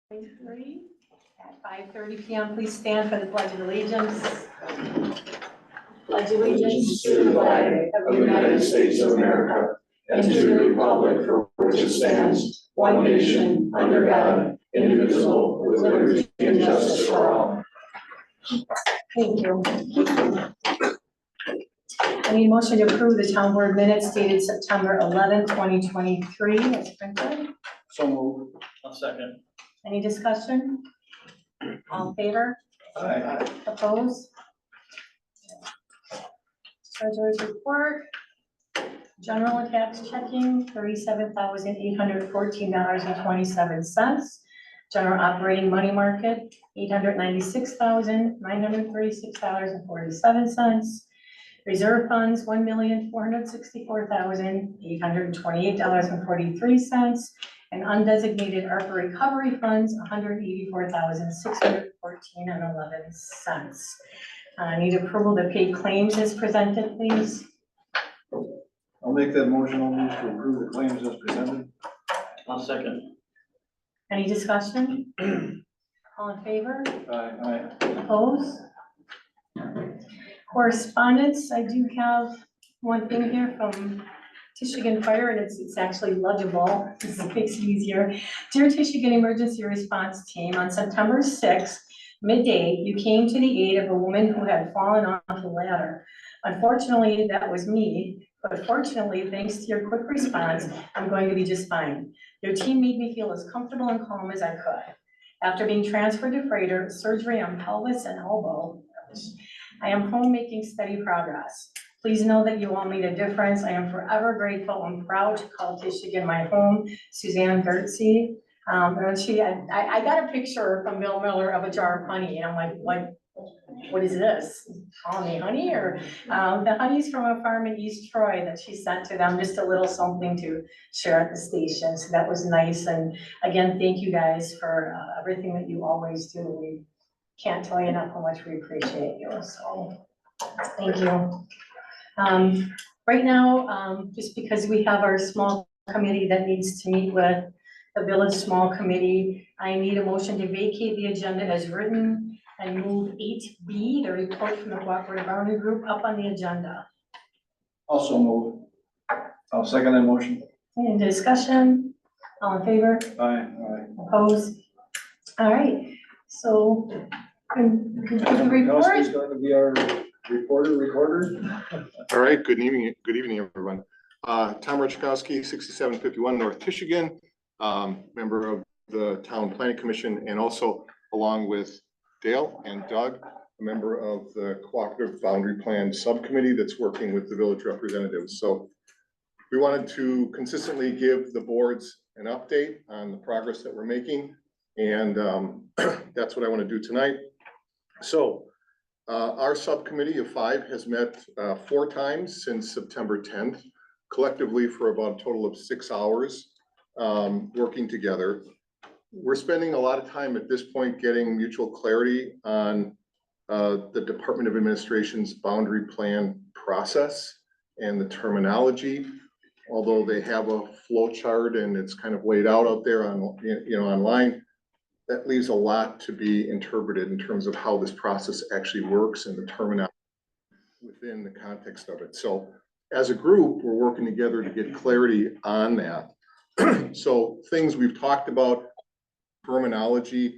23 at 5:30 p.m. Please stand for the Pledge of Allegiance. Pledge allegiance to the flag of the United States of America and to the republic for which it stands, one nation, under God, indivisible, with liberty and justice for all. Thank you. I need a motion to approve the town board minutes dated September 11, 2023 as printed. So moved. I'll second. Any discussion? All in favor? Aye. Opposed? Treasurer's report. General and tax checking, $37,814.27. General operating money market, $896,936.47. Reserve funds, $1,464,828.43. And undesignated ARPA recovery funds, $184,614.11. I need approval to pay claims as presented, please. I'll make that motion. I'll move to approve the claims as presented. I'll second. Any discussion? All in favor? Aye. Opposed? Correspondence, I do have one thing here from Tishigan Fire, and it's actually legible. This makes it easier. Dear Tishigan Emergency Response Team, on September 6th, midday, you came to the aid of a woman who had fallen off a ladder. Unfortunately, that was me, but fortunately, thanks to your quick response, I'm going to be just fine. Your team made me feel as comfortable and calm as I could. After being transferred to Freighter, surgery on pelvis and elbow, I am home making steady progress. Please know that you all made a difference. I am forever grateful and proud to call Tishigan my home. Suzanne Gertzy. And I got a picture from Bill Miller of a jar of honey, and I'm like, what is this? Colony honey? Or the honey's from a farm in East Troy that she sent to them, just a little something to share at the station. So that was nice. And again, thank you guys for everything that you always do. We can't tell you enough how much we appreciate you. So thank you. Right now, just because we have our small committee that needs to meet with the village small committee, I need a motion to vacate the agenda as written and move 8B, the report from the Cooperative Boundary Group, up on the agenda. Also move. I'll second that motion. Any discussion? All in favor? Aye. Opposed? All right, so can the report? Kowski's going to be our recorder. All right, good evening, everyone. Tom Rachkowski, 6751 North Tishigan, member of the Town Planning Commission, and also along with Dale and Doug, a member of the Cooperative Boundary Plan Subcommittee that's working with the village representatives. So we wanted to consistently give the boards an update on the progress that we're making, and that's what I want to do tonight. So our subcommittee of 5 has met 4 times since September 10th, collectively for about a total of 6 hours working together. We're spending a lot of time at this point getting mutual clarity on the Department of Administration's boundary plan process and the terminology. Although they have a flow chart and it's kind of laid out there on, online, that leaves a lot to be interpreted in terms of how this process actually works and the terminology within the context of it. So as a group, we're working together to get clarity on that. So things we've talked about, terminology,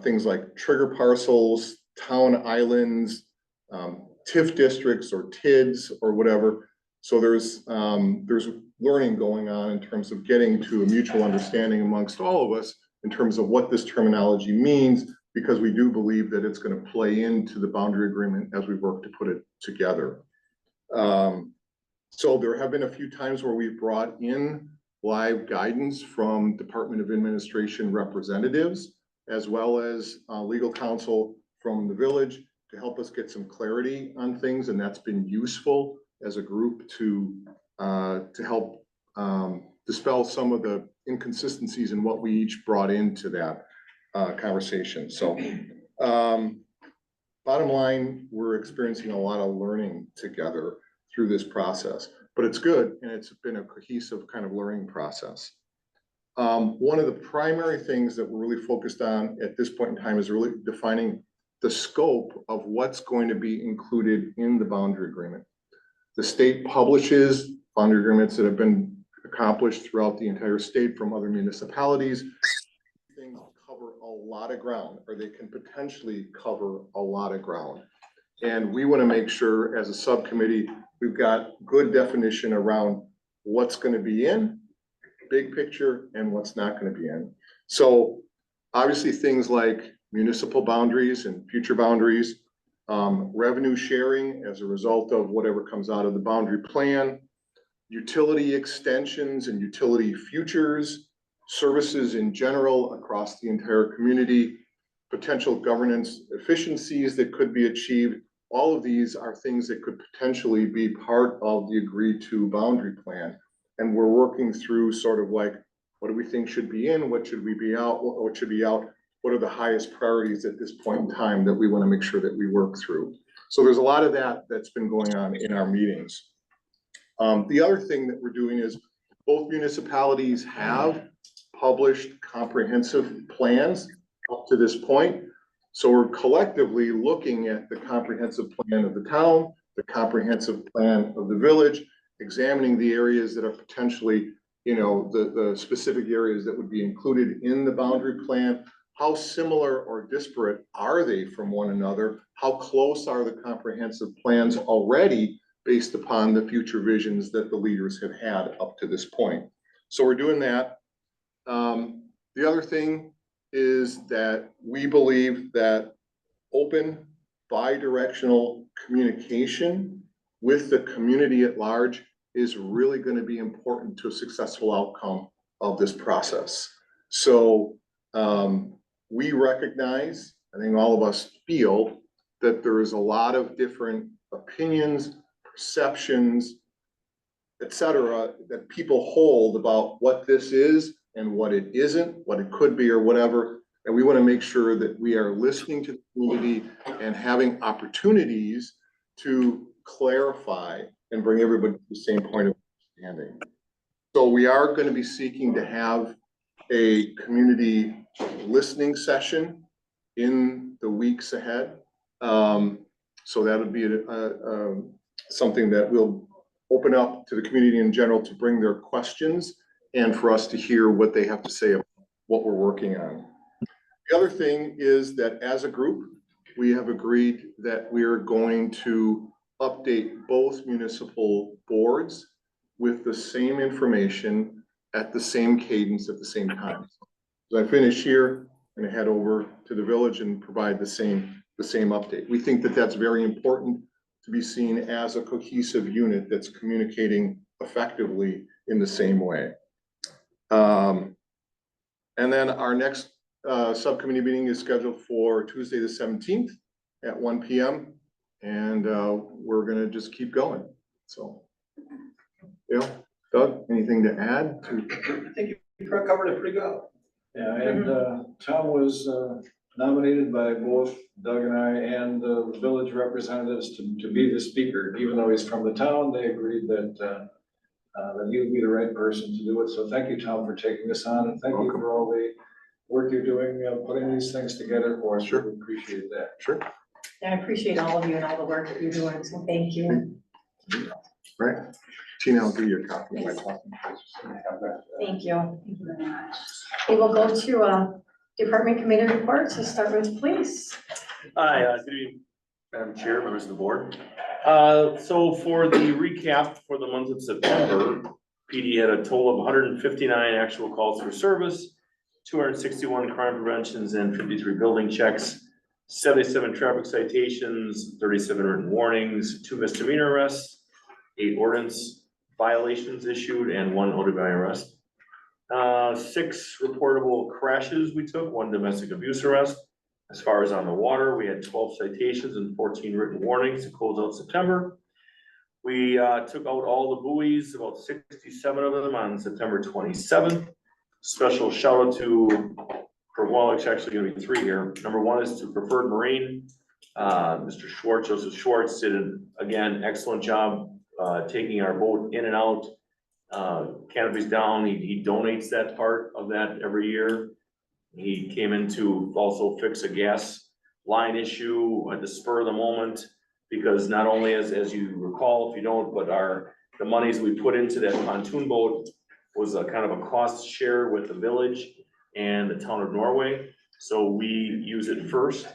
things like trigger parcels, town islands, TIF districts or TIDs or whatever. So there's learning going on in terms of getting to a mutual understanding amongst all of us in terms of what this terminology means, because we do believe that it's going to play into the boundary agreement as we work to put it together. So there have been a few times where we've brought in live guidance from Department of Administration representatives, as well as legal counsel from the village to help us get some clarity on things, and that's been useful as a group to help dispel some of the inconsistencies in what we each brought into that conversation. So bottom line, we're experiencing a lot of learning together through this process, but it's good, and it's been a cohesive kind of learning process. One of the primary things that we're really focused on at this point in time is really defining the scope of what's going to be included in the boundary agreement. The state publishes boundary agreements that have been accomplished throughout the entire state from other municipalities. Things cover a lot of ground, or they can potentially cover a lot of ground. And we want to make sure as a subcommittee, we've got good definition around what's going to be in, big picture, and what's not going to be in. So obviously things like municipal boundaries and future boundaries, revenue sharing as a result of whatever comes out of the boundary plan, utility extensions and utility futures, services in general across the entire community, potential governance efficiencies that could be achieved. All of these are things that could potentially be part of the agreed to boundary plan. And we're working through sort of like, what do we think should be in? What should we be out? What should be out? What are the highest priorities at this point in time that we want to make sure that we work through? So there's a lot of that that's been going on in our meetings. The other thing that we're doing is both municipalities have published comprehensive plans up to this point. So we're collectively looking at the comprehensive plan of the town, the comprehensive plan of the village, examining the areas that are potentially, you know, the specific areas that would be included in the boundary plan. How similar or disparate are they from one another? How close are the comprehensive plans already based upon the future visions that the leaders have had up to this point? So we're doing that. The other thing is that we believe that open bi-directional communication with the community at large is really going to be important to a successful outcome of this process. So we recognize, I think all of us feel, that there is a lot of different opinions, perceptions, etc., that people hold about what this is and what it isn't, what it could be or whatever. And we want to make sure that we are listening to the community and having opportunities to clarify and bring everybody to the same point of understanding. So we are going to be seeking to have a community listening session in the weeks ahead. So that would be something that will open up to the community in general to bring their questions and for us to hear what they have to say about what we're working on. The other thing is that as a group, we have agreed that we are going to update both municipal boards with the same information at the same cadence at the same time. As I finish here, I'm going to head over to the village and provide the same update. We think that that's very important to be seen as a cohesive unit that's communicating effectively in the same way. And then our next subcommittee meeting is scheduled for Tuesday the 17th at 1 p.m. And we're gonna just keep going. So, yeah, Doug, anything to add? I think you covered it pretty good. Yeah, and Tom was nominated by both Doug and I and the village representatives to be the speaker. Even though he's from the town, they agreed that that he would be the right person to do it. So thank you, Tom, for taking this on, and thank you for all the work you're doing, putting these things together for us. Sure. We appreciate that. Sure. I appreciate all of you and all the work that you're doing, so thank you. Right. Tina, I'll give you a copy of my copy. Thank you. Thank you very much. Okay, we'll go to department committee reports. Let's start with police. Hi, good evening, Madam Chair, members of the board. So for the recap for the month of September, PD had a total of 159 actual calls for service, 261 crime preventions and 53 building checks, 77 traffic citations, 37 written warnings, 2 misdemeanor arrests, 8 ordinance violations issued, and 1 OWI arrest. 6 reportable crashes we took, 1 domestic abuse arrest. As far as on the water, we had 12 citations and 14 written warnings to close out September. We took out all the buoys, about 67 of them on September 27th. Special shout out to, well, it's actually gonna be 3 here. Number 1 is to Preferred Marine. Mr. Schwartz, Joseph Schwartz did an, again, excellent job taking our boat in and out Canopy's down, he donates that part of that every year. He came in to also fix a gas line issue at the spur of the moment. Because not only as you recall, if you don't, but the monies we put into that pontoon boat was a kind of a cost share with the village and the town of Norway. So we use it first,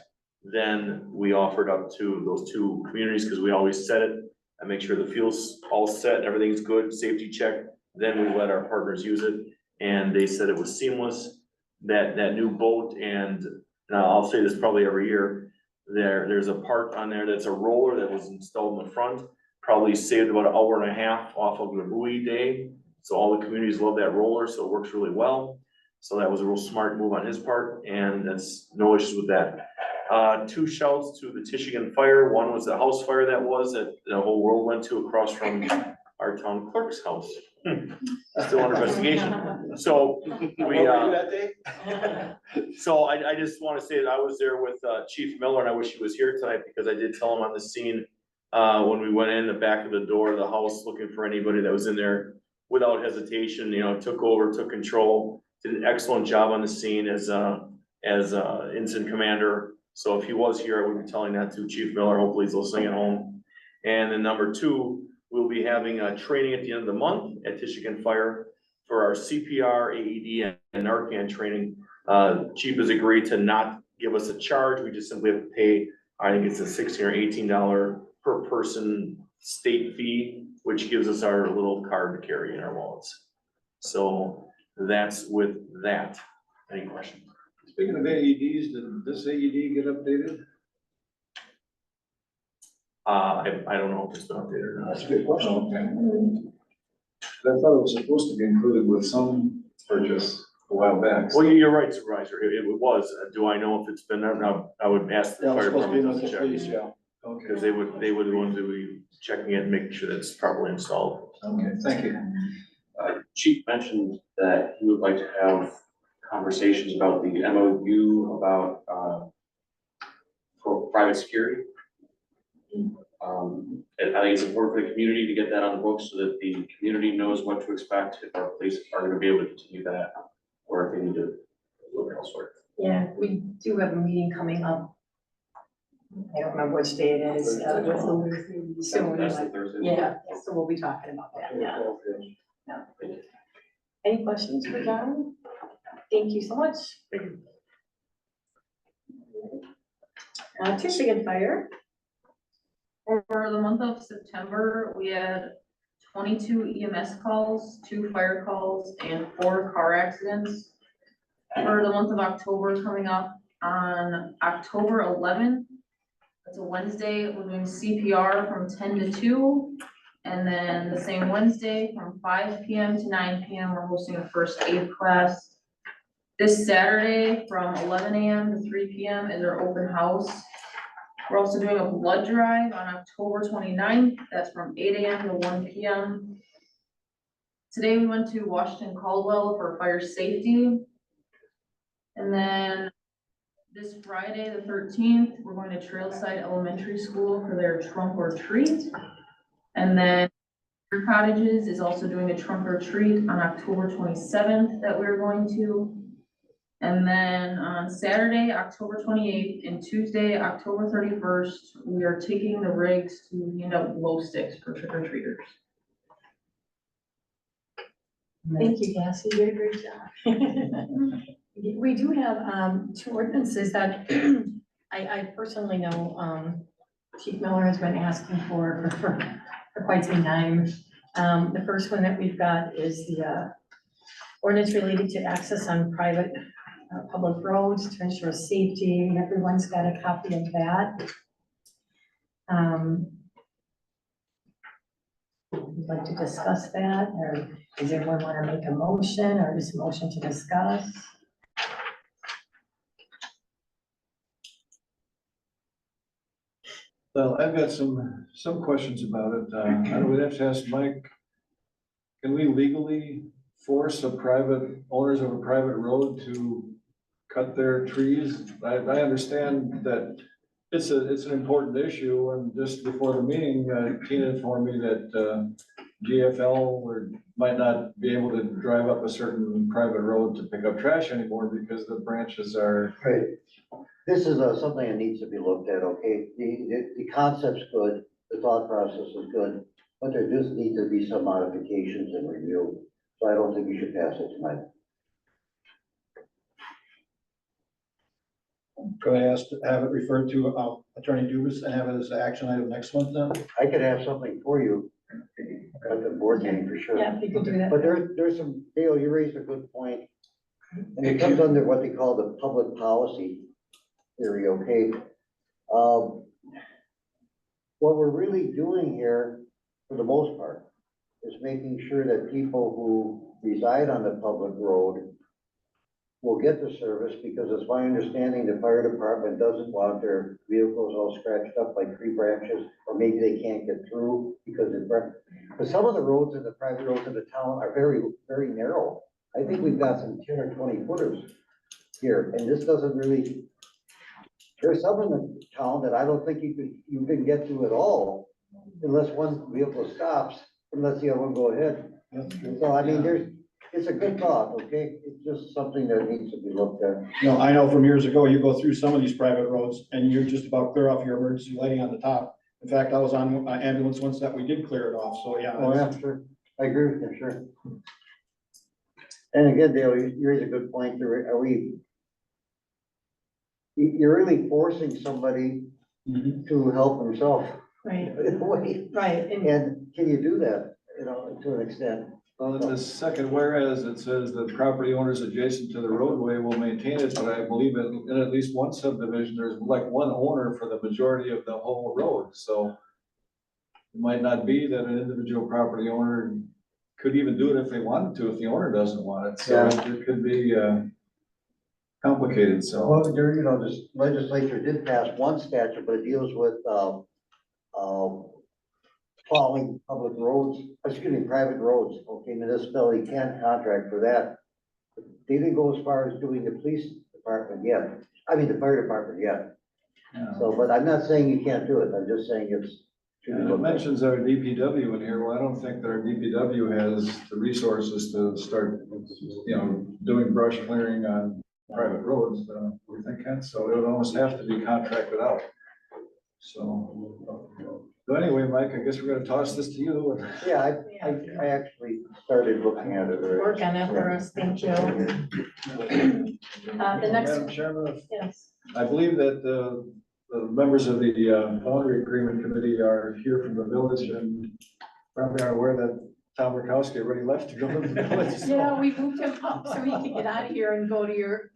then we offered up to those two communities, because we always set it and make sure the fuel's all set, everything's good, safety check. Then we let our partners use it, and they said it was seamless. That new boat, and now I'll say this probably every year, there's a part on there that's a roller that was installed in the front, probably saved about an hour and a half off of the buoy day. So all the communities love that roller, so it works really well. So that was a real smart move on his part, and that's no issues with that. Two shouts to the Tishigan Fire. One was the house fire that the whole world went to across from our town clerk's house. Still under investigation. So we, so I just want to say that I was there with Chief Miller, and I wish he was here tonight, because I did tell him on the scene when we went in the back of the door of the house looking for anybody that was in there, without hesitation, took over, took control, did an excellent job on the scene as incident commander. So if he was here, I would be telling that to Chief Miller. Hopefully he's listening at home. And then number two, we'll be having a training at the end of the month at Tishigan Fire for our CPR, AED, and Narcan training. Chief has agreed to not give us a charge. We just simply have to pay, I think it's a $16 or $18 per person state fee, which gives us our little card to carry in our wallets. So that's with that. Any questions? Speaking of AEDs, did this AED get updated? I don't know if it's been updated or not. That's a good question. Okay. I thought it was supposed to be included with some purchase a while back. Well, you're right, Supervisor. It was. Do I know if it's been there? No, I would ask the Yeah, it's fire supposed to be department to another check. piece, yeah. Okay, Because they would be the ones that be checking it and making sure that it's properly installed. okay, thank you. Chief mentioned that he would like to have conversations about the MOU about, for private security. And I think it's important for the community to get that on the books so that the community knows what to expect, if our police are gonna be able to continue that, or if they need to look elsewhere. Yeah, we do have a meeting coming up. I don't remember which day it is, soon, That's the but- Thursday. yeah, so we'll be talking about that, yeah. Any questions for John? Thank you so much. Tishigan Fire. For the month of September, we had 22 EMS calls, 2 fire calls, and 4 car accidents. For the month of October coming up, on October 11th, it's a Wednesday, we're doing CPR from 10 to 2. And then the same Wednesday from 5 PM to 9 PM, we're hosting a first aid class. This Saturday from 11 AM to 3 PM is our open house. We're also doing a blood drive on October 29th. That's from 8 AM to 1 PM. Today we went to Washington Caldwell for fire safety. And then this Friday, the 13th, we're going to Trailside Elementary School for their trunk or treat. And then Your Cottages is also doing a trunk or treat on October 27th that we're going to. And then on Saturday, October 28th, and Tuesday, October 31st, we are taking the rigs to hand out glow sticks for trick or treaters. Thank you, Cassie, you did a great job. We do have 2 ordinances that I personally know Chief Miller has been asking for quite some time. The first one that we've got is the ordinance related to access on private public roads to ensure safety. Everyone's got a copy of that. Would you like to discuss that, or does anyone want to make a motion, or just a motion to discuss? Well, I've got some questions about it. I would have to ask Mike, can we legally force owners of a private road to cut their trees? I understand that it's an important issue, and just before the meeting, Tina informed me that GFL or might not be able to drive up a certain private road to pick up trash anymore because the branches are, Right. This is something that needs to be looked at, okay? The concept's good, the thought process is good, but there just need to be some modifications and review. So I don't think you should pass it tonight. Could I ask to have it referred to Attorney Dubus and have it as an action item next month then? I could have something for you at the board meeting for sure. Yeah, if you could do that. But there's some, Dale, you raised a good point. And it comes under what they call the public policy theory, okay? What we're really doing here, for the most part, is making sure that people who reside on the public road will get the service, because it's my understanding the fire department doesn't want their vehicles all scratched up like tree branches, or maybe they can't get through because it's, but some of the roads in the private roads in the town are very, very narrow. I think we've got some 10 or 20 footers here, and this doesn't really, there's some in the town that I don't think you can get to at all unless one vehicle stops, unless the other one go ahead. So I mean, it's a good thought, okay? It's just something that needs to be looked at. You know, I know from years ago, you go through some of these private roads and you're just about clear off your emergency lighting on the top. In fact, I was on an ambulance once that we did clear it off, so yeah. Oh, yeah, sure. I agree with you, sure. And again, Dale, you raise a good point. You're really forcing somebody Mhm. to help himself Right, in a way. right, and And can you do that, to an extent? well, in the second whereas, it says that property owners adjacent to the roadway will maintain it, but I believe in at least one subdivision, there's like one owner for the majority of the whole road, so it might not be that an individual property owner could even do it if they wanted to, if the owner doesn't want it, so it could be, complicated, so. Well, this legislature did pass one statute, but it deals with, plowing public roads, private roads, okay, municipality can't contract for that. They didn't go as far as doing the police department yet, the fire department yet, so, but I'm not saying you can't do it, I'm just saying it's. And it mentions our DPW in here, well, I don't think that our DPW has the resources to start, doing brush clearing on private roads, we think, Ken, so it would almost have to be contracted out. So anyway, Mike, I guess we're gonna toss this to you. Yeah, I actually started looking at it already. work on that for us, thank you. The next, Madam Chairman, yes, I believe that the members of the boundary agreement committee are here from the village and probably are aware that Tom Rakowski already left to go to the village. so yeah, we moved him up so he could get out of here and go to your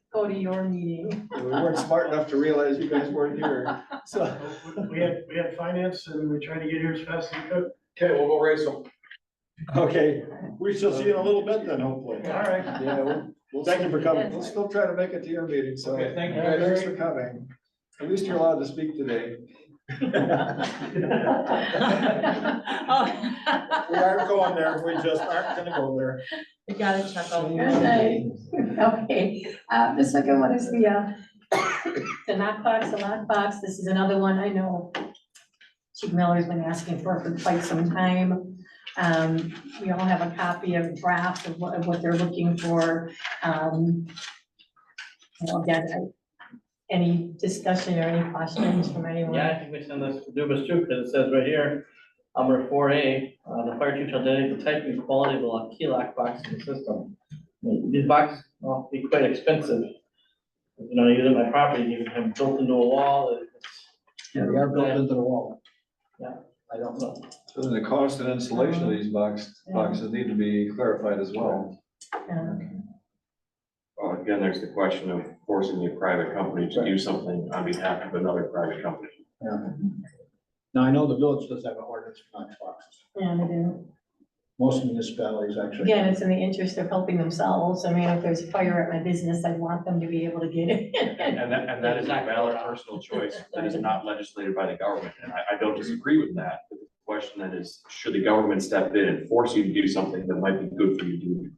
meeting. We weren't smart enough to realize you guys weren't here, so. We had finance and we tried to get here as fast as we could. Okay, we'll go raise them. Okay, we shall see you in a little bit then, hopefully. All right. Yeah, we'll. Thank you for coming. We'll still try to make it to your meeting, so. Okay, thank you. Thanks for coming. At least you're allowed to speak today. We aren't going there, we just aren't gonna go there. You gotta check out. Good night. Okay, the second one is the knockbox, the lockbox. This is another one I know Chief Miller's been asking for quite some time. We all have a copy of a draft of what they're looking for. Again, any discussion or any questions from anyone? Yeah, I think we send this to Dubus too, because it says right here, number 4A, the fire chief shall designate the type and quality of the key lock box in the system. These boxes will be quite expensive. If you know, use my property, you can have them built into a wall. Yeah, they are built into the wall. I don't know. So then the cost and installation of these boxes need to be clarified as well. Well, again, there's the question of forcing a private company to do something on behalf of another private company. Now, I know the village does have an ordinance for knock boxes. Yeah, they do. Most municipalities actually. Again, it's in the interest of helping themselves. I mean, if there's a fire at my business, I want them to be able to get in. And that is a valid personal choice that is not legislated by the government, and I don't disagree with that. But the question then is, should the government step in and force you to do something that might be good for you to do?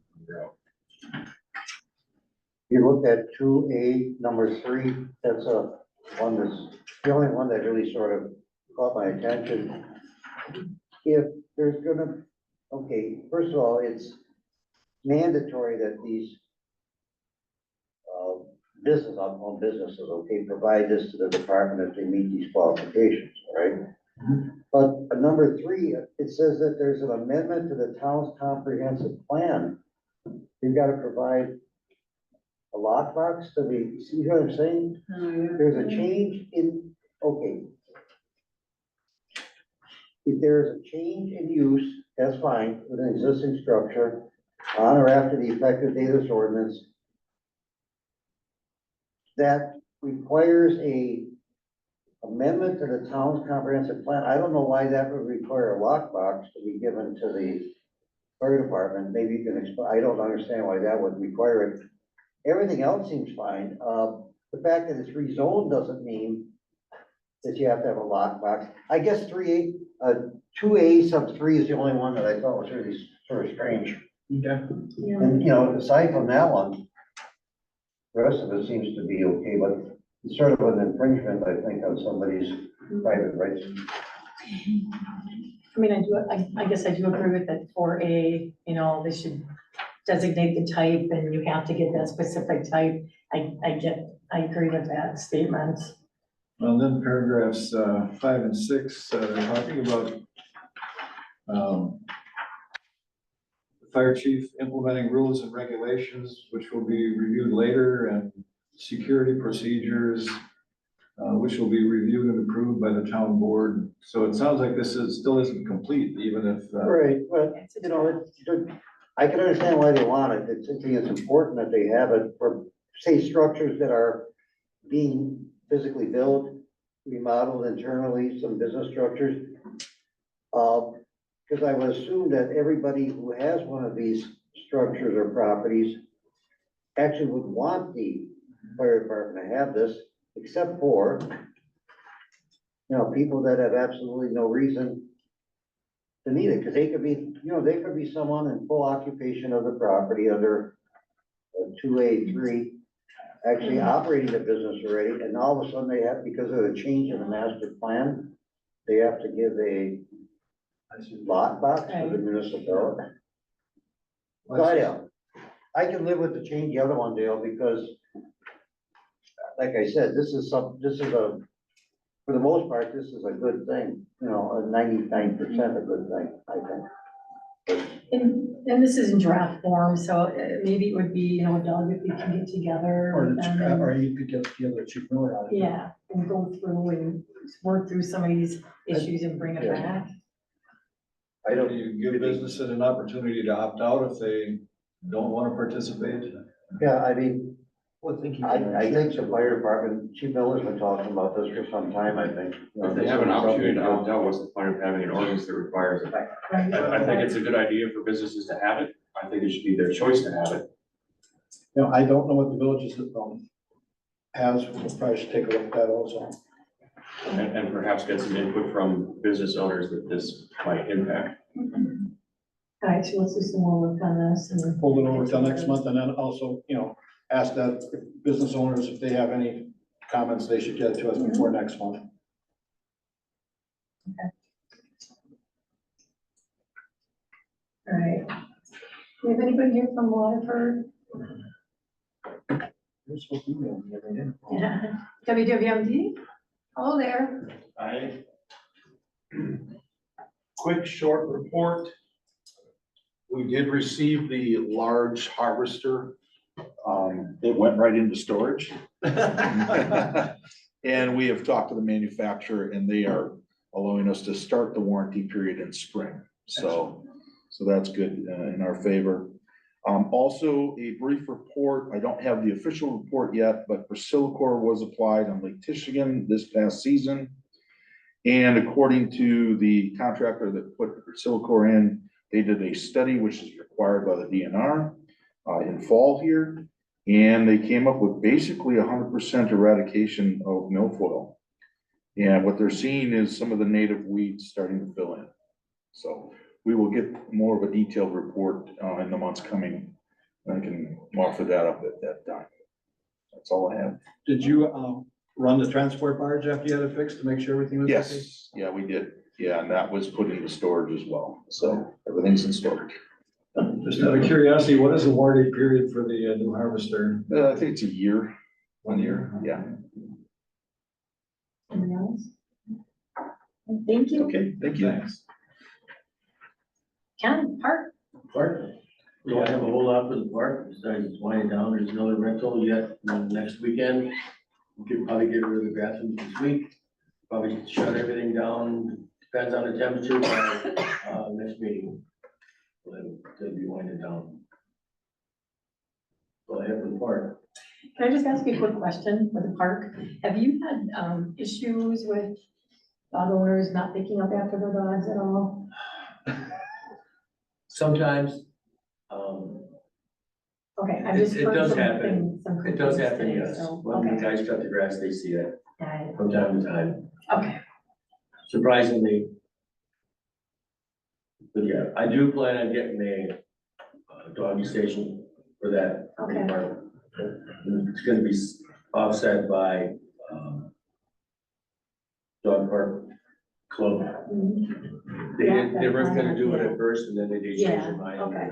You look at 2A, number 3, that's the only one that really sort of caught my attention. If there's gonna Okay, first of all, it's mandatory that these I'll call businesses, okay, provide this to the department if they meet these qualifications, all right? But number three, it says that there's an amendment to the town's comprehensive plan. You've got to provide a lockbox to the, see what I'm saying? There's a change in, okay. If there's a change in use, that's fine, with an existing structure, on or after the effective date of this ordinance, that requires a amendment to the town's comprehensive plan. I don't know why that would require a lockbox to be given to the fire department. Maybe you can explain, I don't understand why that would require it. Everything else seems fine. The fact that it's rezoned doesn't mean that you have to have a lockbox. I guess 2A sub 3 is the only one that I thought was really sort of strange. Okay. And, you know, aside from that one, the rest of it seems to be okay, but it's sort of an infringement, I think, on somebody's private rights. I mean, I guess I do agree with that 4A, you know, they should designate the type and you have to get that specific type. I agree with that statement. Well, then paragraphs 5 and 6, they're talking about the fire chief implementing rules and regulations, which will be reviewed later, and security procedures, which will be reviewed and approved by the town board. So it sounds like this still isn't complete, even if. Right, but, you know, I can understand why they want it. It's important that they have it for, say, structures that are being physically built, remodeled internally, some business structures. Because I would assume that everybody who has one of these structures or properties actually would want the fire department to have this, except for, you know, people that have absolutely no reason to need it, because they could be, you know, they could be someone in full occupation of the property under 2A3, actually operating the business already, and all of a sudden they have, because of the change in the master plan, they have to give a lockbox to the municipality. So I can live with the change, the other one, Dale, because like I said, this is for the most part, this is a good thing, you know, 99% a good thing, I think. And this is in draft form, so maybe it would be, you know, Doug, if we can get together. Or and you could get together Chief Miller on it. yeah, and go through and work through some of these issues and bring it Yeah. back. I don't, You give businesses an opportunity to opt out if they don't want to participate. yeah, I mean, Well, thinking. I think the fire department, Chief Miller's been talking about this for some time, I think. You know, If they have an opportunity to opt out, what's the point of having an ordinance that requires it? I think it's a good idea for businesses to have it. I think it should be their choice to have it. You know, I don't know what the villages has, we'll probably should take a look at that also. And perhaps get some input from business owners that this might impact. All right, so let's do some more work on this and. then- Hold it over till next month, and then also, you know, ask that business owners, if they have any comments, they should get to us before next month. All right. Do we have anybody here from Waterford? You're supposed to email me every day. Yeah. WWMD? Hello there. Hi. Quick, short report. We did receive the large harvester. It went right into storage. And we have talked to the manufacturer and they are allowing us to start the warranty period in spring. So that's good in our favor. Also a brief report. I don't have the official report yet, but Priscillacor was applied on Lake Michigan this past season. And according to the contractor that put Priscillacor in, they did a study which is required by the DNR in fall here. And they came up with basically 100% eradication of milfoil. And what they're seeing is some of the native weeds starting to fill in. So we will get more of a detailed report in the months coming. I can offer that up at that time. That's all I have. Did you, run the transport barge after you had it fixed to make sure everything was okay? Yes, yeah, we did. Yeah, and that was put into storage as well, so everything's in storage. Just out of curiosity, what is the warranty period for the new harvester? I think it's a year. 1 year? Yeah, Anything else? Thank you. okay, thank you. Thanks. Ken, Park, Park, we don't have a whole lot for the park, besides it's winding down, there's another rental yet next weekend. We could probably get rid of the bathrooms this week, probably shut everything down, depends on the temperature, by, next meeting. They'll be winding down. Go ahead for the park. can I just ask you a quick question for the park? Have you had, issues with dog owners not picking up after their dogs at all? Sometimes, Okay, I just It heard does some happen. things, some it does complaints happen, today, yes, so, when the okay, guys cut the grass, they see it got it. from time to time, Okay, surprisingly. But yeah, I do plan on getting a doggy station for that. Okay. park. It's gonna be offset by, dog park club. Mhm. They weren't gonna do it at first, and then they changed Yeah, their mind. okay.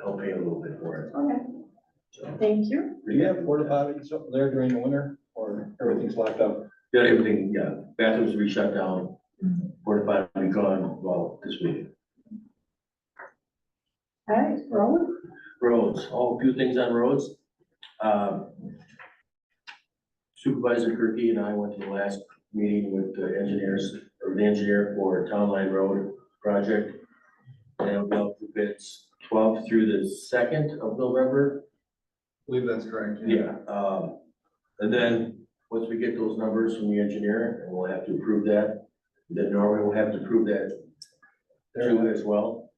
I'll pay a little bit for it, Okay, so. thank you. Do you have porta potties up there during the winter, or everything's locked up? Got everything, yeah, bathrooms will be shut down, Mhm. porta potty will be gone, well, this week. All right, Roland? Roads, a few things on roads. Supervisor Kirky and I went to the last meeting with the engineers, or the engineer for Town Line Road project. And we'll do bids 12th through the 2nd of November. I believe that's correct. Yeah, and then, once we get those numbers from the engineer, and we'll have to approve that, then Norman will have to approve that too as well.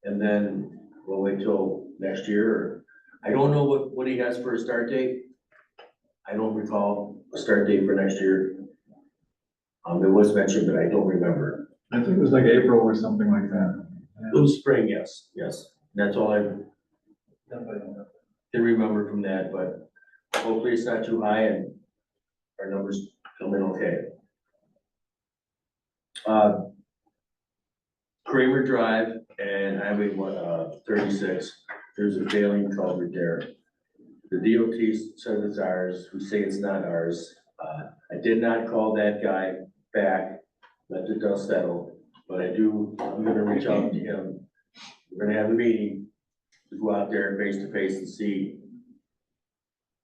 And then we'll wait till next year. I don't know what he has for a start date. I don't recall a start date for next year. It was mentioned, but I don't remember. I think it was like April or something like that. It was spring, yes. That's all I can remember from that, but hopefully it's not too high and our numbers come in okay. Kramer Drive and Highway 36, there's a failing culvert there. The DOT says it's ours, we say it's not ours. I did not call that guy back, let the dust settle, but I'm gonna reach out to him. We're gonna have a meeting to go out there face to face and see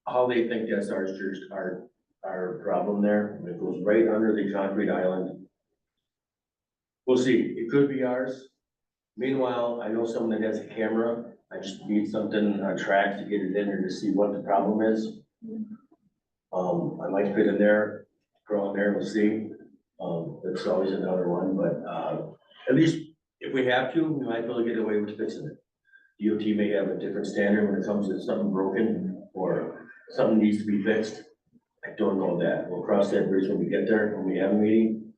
how they think that's our problem there. It goes right under the concrete island. We'll see, it could be ours. Meanwhile, I know someone that has a camera, I just need something on track to get it in there to see what the problem is. I might fit in there, go on there, we'll see. That's always another one, but, at least if we have to, we might be able to get away with fixing it. DOT may have a different standard when it comes to something broken or something needs to be fixed. I don't know that. We'll cross that bridge when we get there, when we have a meeting.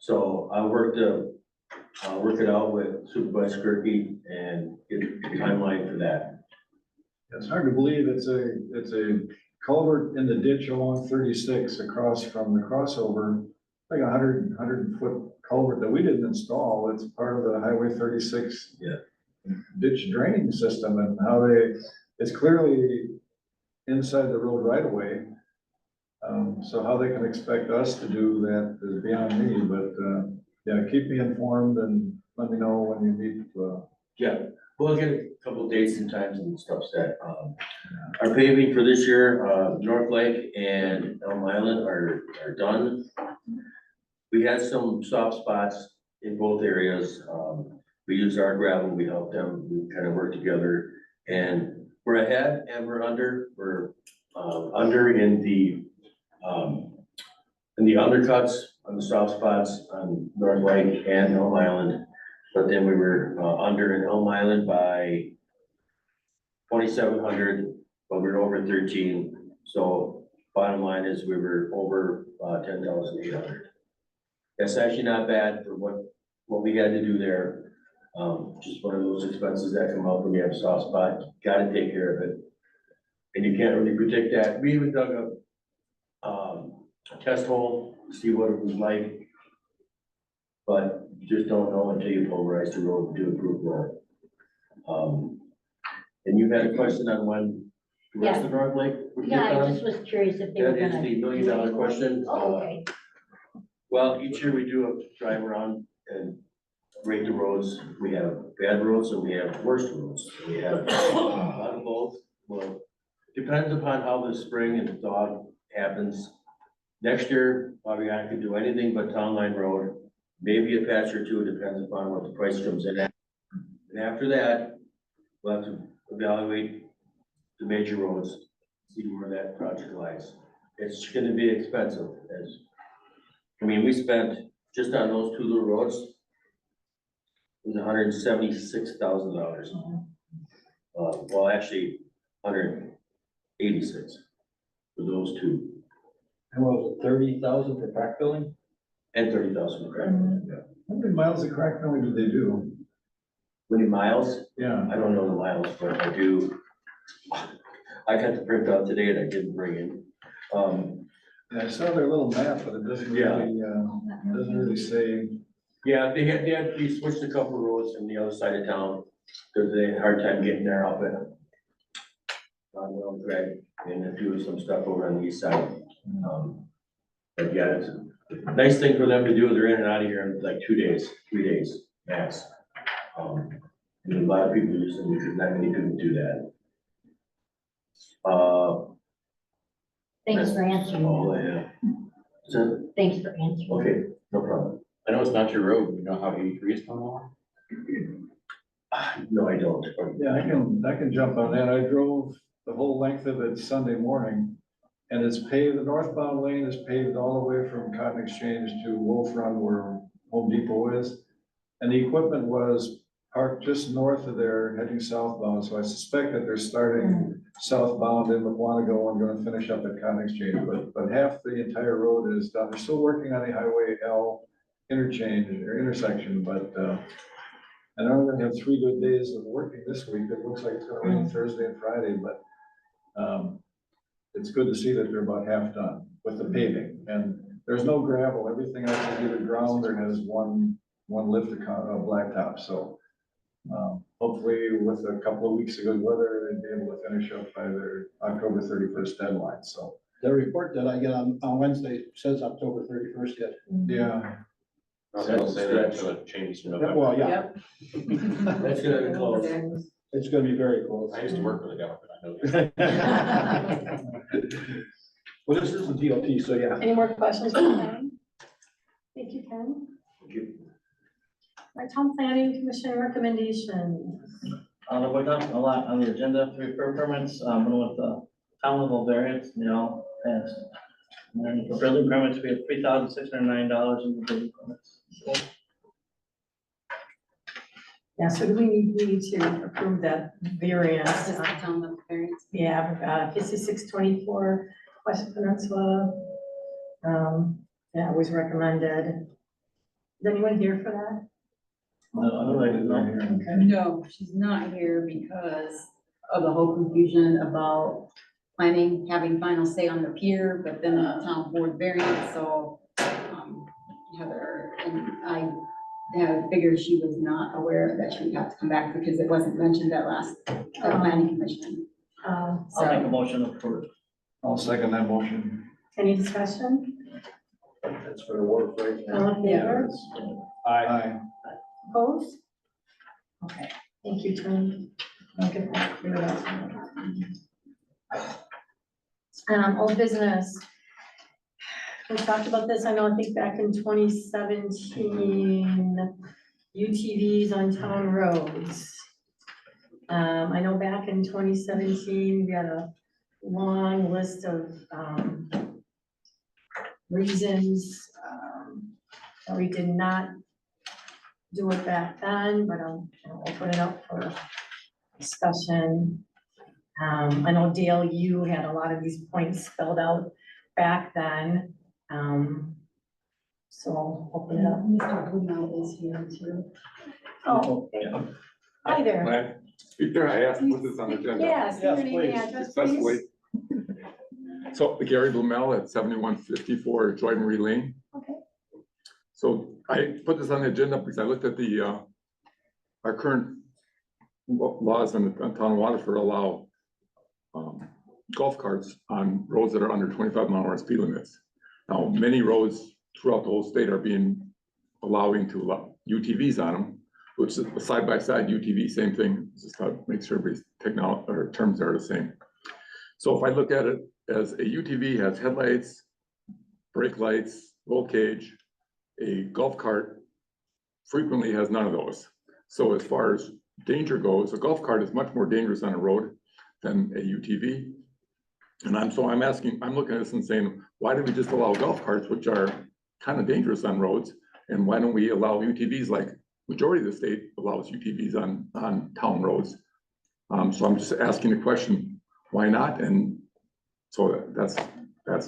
So I'll work it out with Supervisor Kirky and get a timeline for that. It's hard to believe it's a culvert in the ditch along 36 across from the crossover, like 100 foot culvert that we didn't install. It's part of the Highway 36 ditch draining system, and it's clearly inside the road right away. So how they can expect us to do that is beyond me, but, yeah, keep me informed and let me know when you meet. Yeah, we'll get a couple of dates and times and stuff set. Our paving for this year, North Lake and Elm Island are done. We had some soft spots in both areas. We used our gravel, we helped them, we kind of worked together. And we're ahead and we're under, under in the undercuts on the soft spots on North Lake and Elm Island. But then we were under in Elm Island by 2,700, but we were over 13. So bottom line is we were over 10,800. That's actually not bad for what we had to do there. Just one of those expenses that come up when you have a soft spot, gotta take care of it. And you can't really predict that. We even dug a test hole to see what it was like but you just don't know until you pulverize the road, do a group roll. And you had a question on when the rest of North Lake would get Yeah, I done? just was curious if they were That is gonna. the $1 million question. Oh, okay. Well, each year we do a drive around and rate the roads. We have bad roads and we have worse roads. We have a lot of both. Well, depends upon how the spring and thaw happens. Next year, probably not gonna do anything but Town Line Road, maybe a patch or two, depends upon what the price comes in at. And after that, we'll have to evaluate the major roads, see where that project lies. It's gonna be expensive, we spent, just on those two little roads, it was $176,000. Well, actually, 186 for those two, And what was it, 30,000 for crack filling? and 30,000 for crack. How many miles of crack filling did they do? How many miles? Yeah. I don't know the miles, but I do. I got the printout today and I didn't bring in. Yeah, I saw their little map, but it doesn't really say. Yeah, they switched a couple of roads from the other side of town, because they had a hard time getting there up at on Greg, and they're doing some stuff over on the east side. But yeah, it's a nice thing for them to do, they're in and out of here in like 2 days, 3 days, max. And a lot of people use them, because not many people do that. Thanks for answering. Oh, yeah. So, Thanks for answering. okay, no problem. I know it's not your road, you know how 83 is coming along? No, I don't. Yeah, I can jump on that. I drove the whole length of it Sunday morning. And it's paved, the northbound lane is paved all the way from Cotton Exchange to Wolf Run where Home Depot is. And the equipment was parked just north of there heading southbound. So I suspect that they're starting southbound in Mukwonago and gonna finish up at Cotton Exchange. But half the entire road is done. They're still working on the Highway L interchange or intersection, but I know we're gonna have 3 good days of working this week. It looks like it's gonna rain Thursday and Friday, but it's good to see that they're about half done with the paving. And there's no gravel. Everything else is either ground or has one lift of blacktop. So hopefully with a couple of weeks of good weather, they'd be able to finish up by their October 31st deadline. So The report that I get on Wednesday says October 31st yet. yeah. I was gonna say that until it changes to November. Well, yeah, That's gonna be close. it's gonna be very close. I used to work for the government, I know that. Well, this is the DOT, so yeah. Any more questions for Ken? Thank you, Ken. Our town planning commission recommendations. We're talking a lot on the agenda, 3 permits, one with the town level variance, passed. And then for building permits, we have $3,609 in the building permits. Yeah, so do we need to approve that variance? Just the town level variance. Yeah, 5624 West Peninsula. Yeah, it was recommended. Is anyone here for that? Okay. No, she's not here because of the whole confusion about planning, having final say on the pier, but then the town board variance, so, Heather, and I figured she was not aware that she would have to come back because it wasn't mentioned at last, planning commission. I'll make a motion to approve. I'll second that motion. Any discussion? That's for the work right now. All in favor? Aye. Opposed? Okay, thank you, Tim. I'll get that cleared up. Old business. We talked about this, I think back in 2017, UTVs on town roads. I know back in 2017, we had a long list of reasons that we did not do it back then, but I'll open it up for discussion. I know Dale, you had a lot of these points spelled out back then. So I'll open it up. Mr. Blumel is here too. Oh, hi there. Speak there, I asked, what is on the agenda? Yes, your name and address, Successfully. please. So Gary Blumel at 7154 Jordan Reed Lane. Okay. So I put this on the agenda because I looked at the, our current laws on town of Waterford allow golf carts on roads that are under 25-mile-an-hour speed limits. Now, many roads throughout the whole state are allowing to allow UTVs on them, which is a side-by-side UTV, same thing, just to make sure everybody's technology or terms are the same. So if I look at it as a UTV has headlights, brake lights, roll cage, a golf cart frequently has none of those. So as far as danger goes, a golf cart is much more dangerous on a road than a UTV. And I'm looking at this and saying, why do we just allow golf carts, which are kind of dangerous on roads? And why don't we allow UTVs like majority of the state allows UTVs on town roads? So I'm just asking the question, why not? And so that's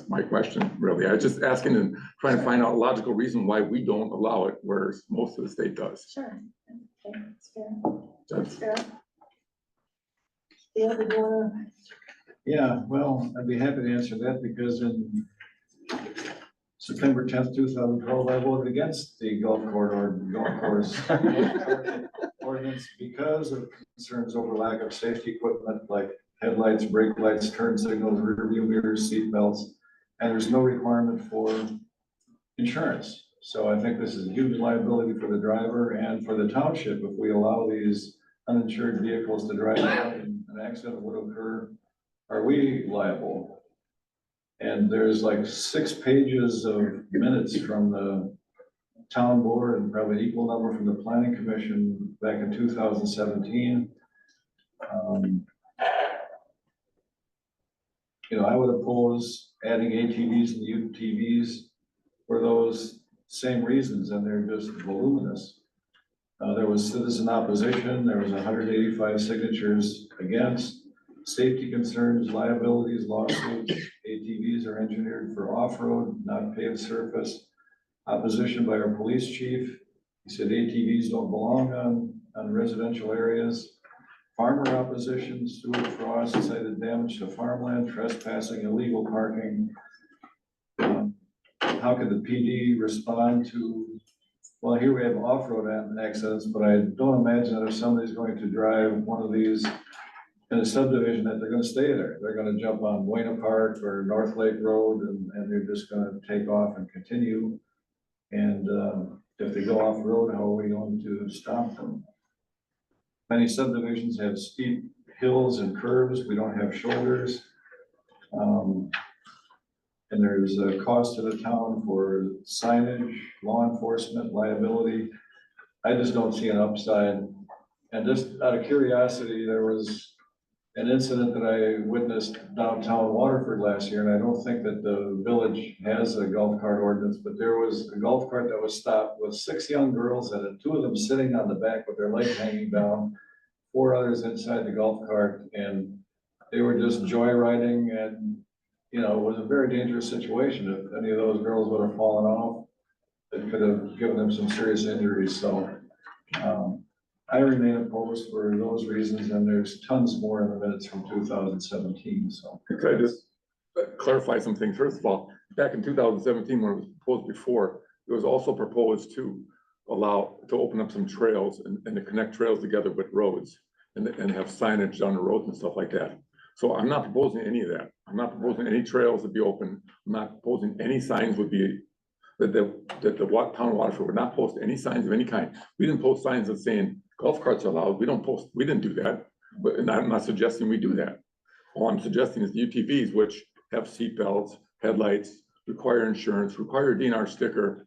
my question, really. I was just asking and trying to find out a logical reason why we don't allow it, whereas most of the state does. Sure. Okay, that's fair. That's Fair. The other one. Yeah, well, I'd be happy to answer that because in September 10th, 2012, I voted against the golf course ordinance because of concerns over lack of safety equipment like headlights, brake lights, turn signals, rear view mirrors, seat belts, and there's no requirement for insurance. So I think this is a huge liability for the driver and for the township if we allow these uninsured vehicles to drive around and an accident would occur. Are we liable? And there's like 6 pages of minutes from the town board and probably equal number from the planning commission back in 2017. You know, I would oppose adding ATVs and UTVs for those same reasons, and they're just voluminous. There was citizen opposition, there was 185 signatures against. Safety concerns, liabilities, lawsuits, ATVs are engineered for off-road, not paved surface. Opposition by our police chief. He said ATVs don't belong on residential areas. Farmer opposition, Stuart Frost cited damage to farmland, trespassing, illegal parking. How could the PD respond to, well, here we have off-road accidents, but I don't imagine that if somebody's going to drive one of these in a subdivision that they're gonna stay there. They're gonna jump on Buena Park or North Lake Road and they're just gonna take off and continue. And if they go off road, how are we going to stop them? Many subdivisions have steep hills and curves. We don't have shoulders. And there's a cost to the town for signage, law enforcement, liability. I just don't see an upside. And just out of curiosity, there was an incident that I witnessed downtown Waterford last year, and I don't think that the village has a golf cart ordinance, but there was a golf cart that was stopped with 6 young girls in it, 2 of them sitting on the back with their legs hanging down, 4 others inside the golf cart, and they were just joyriding, and, you know, it was a very dangerous situation. If any of those girls would have fallen off, it could have given them some serious injuries, so, I remain opposed for those reasons, and there's tons more in the minutes from 2017, so. Could I just clarify some things? First of all, back in 2017, when it was proposed before, it was also proposed to open up some trails and to connect trails together with roads and have signage on the roads and stuff like that. So I'm not proposing any of that. I'm not proposing any trails to be open. I'm not proposing any signs would be, that the town of Waterford would not post any signs of any kind. We didn't post signs that saying golf carts are allowed. We didn't do that. But and I'm not suggesting we do that. All I'm suggesting is UTVs, which have seat belts, headlights, require insurance, require a DNR sticker.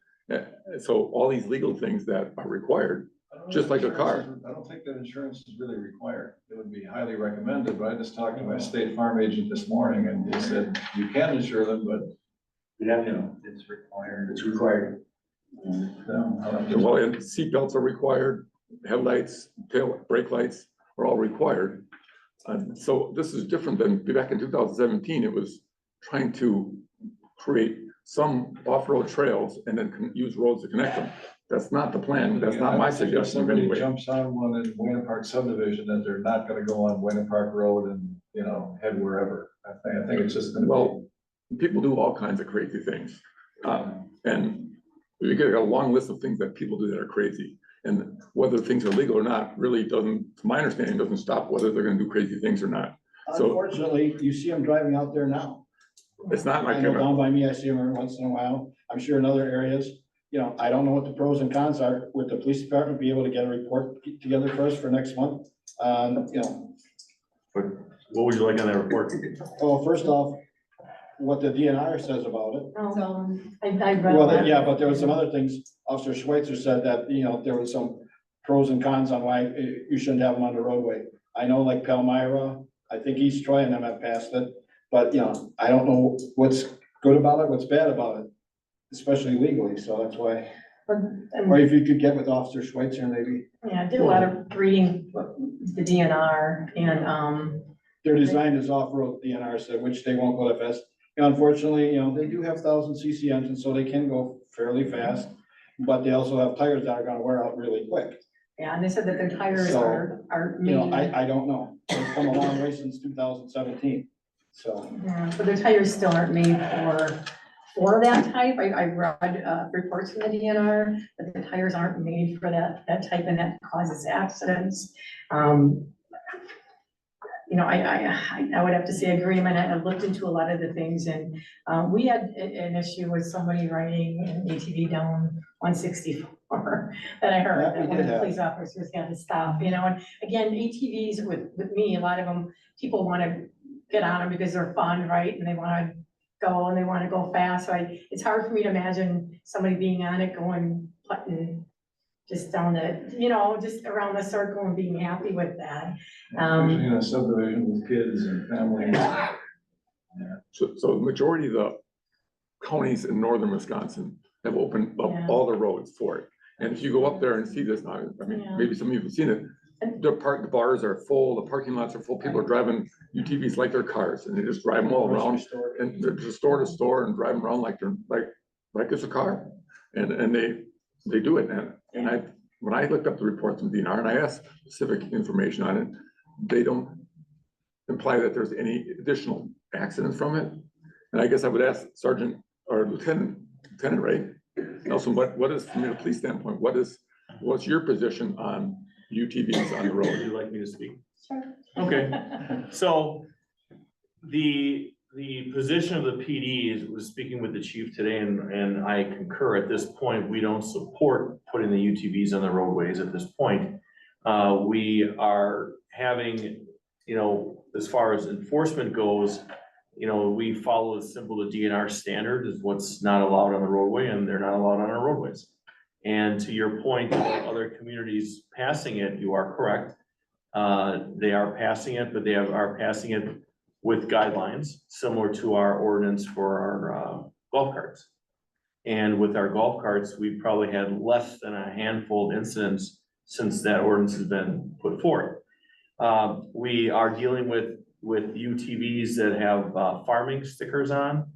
So all these legal things that are required, just like a car. I don't think that insurance is really required. It would be highly recommended, but I just talked to my State Farm agent this morning and he said, you can insure them, but it's required. It's required. Well, and seat belts are required, headlights, brake lights are all required. So this is different than back in 2017, it was trying to create some off-road trails and then use roads to connect them. That's not the plan. That's not my suggestion of Somebody anyway. jumps on one in Buena Park subdivision that they're not gonna go on Buena Park Road and, head wherever. I think it's just gonna be. Well, people do all kinds of crazy things. And You get a long list of things that people do that are crazy. And whether things are legal or not, really doesn't, to my understanding, doesn't stop whether they're gonna do crazy things or not. So Unfortunately, you see them driving out there now. it's not like, I know down by me, I see them every once in a while. I'm sure in other areas, you know, I don't know what the pros and cons are. Would the police department be able to get a report together for us for next month? You know, What would you like on that report? well, first off, what the DNR says about it. So, I read Well, that. yeah, but there was some other things. Officer Schweitzer said that, you know, there was some pros and cons on why you shouldn't have them on the roadway. I know like Palmyra, I think East Troy and them have passed it, but you know, I don't know what's good about it, what's bad about it, especially legally, so that's why. Or if you could get with Officer Schweitzer, maybe. Yeah, I did a lot of reading the DNR and, They're designed as off-road DNR said, which they won't go that fast. And unfortunately, you know, they do have 1,000 cc engines, so they can go fairly fast. But they also have tires that are gonna wear out really quick. yeah, and they said that their tires So, are You know, made, I don't know. They've come a long way since 2017, so. yeah, but their tires still aren't made for that type. I read, reports from the DNR, that the tires aren't made for that type and that causes accidents. You know, I would have to say agreement. I looked into a lot of the things and, we had an issue with somebody riding an ATV down 164 that I heard, Yeah, we that one did of the have. police officers had to stop, you know, and again, ATVs with me, a lot of them, people wanna get on them because they're fun, right? And they wanna go and they wanna go fast, so it's hard for me to imagine somebody being on it going, putting just down the, you know, just around the circle and being happy with that. Especially in a subdivision with kids and families. so the majority of the counties in northern Wisconsin have opened up Yeah. all the roads for it. And if you go up there and see this now, I mean, Yeah. maybe some of you have seen it, the bars are full, the parking lots are full, people are driving UTVs like they're cars, and they just drive them all around. And they're just store to store and drive them around like they're, like it's a car. And they do it, and when I looked up the reports from DNR and I asked specific information on it, they don't imply that there's any additional accidents from it. And I guess I would ask Sergeant or Lieutenant Ray, Nelson, what is, from a police standpoint, what's your position on UTVs on the Would road? you like me to speak? Sure. Okay, so the position of the PD was speaking with the chief today, and I concur at this point, we don't support putting the UTVs on the roadways at this point. We are having, you know, as far as enforcement goes, you know, we follow the DNR standard is what's not allowed on the roadway, and they're not allowed on our roadways. And to your point about other communities passing it, you are correct. They are passing it, but they are passing it with guidelines similar to our ordinance for our golf carts. And with our golf carts, we probably had less than a handful of incidents since that ordinance has been put forth. We are dealing with UTVs that have farming stickers on,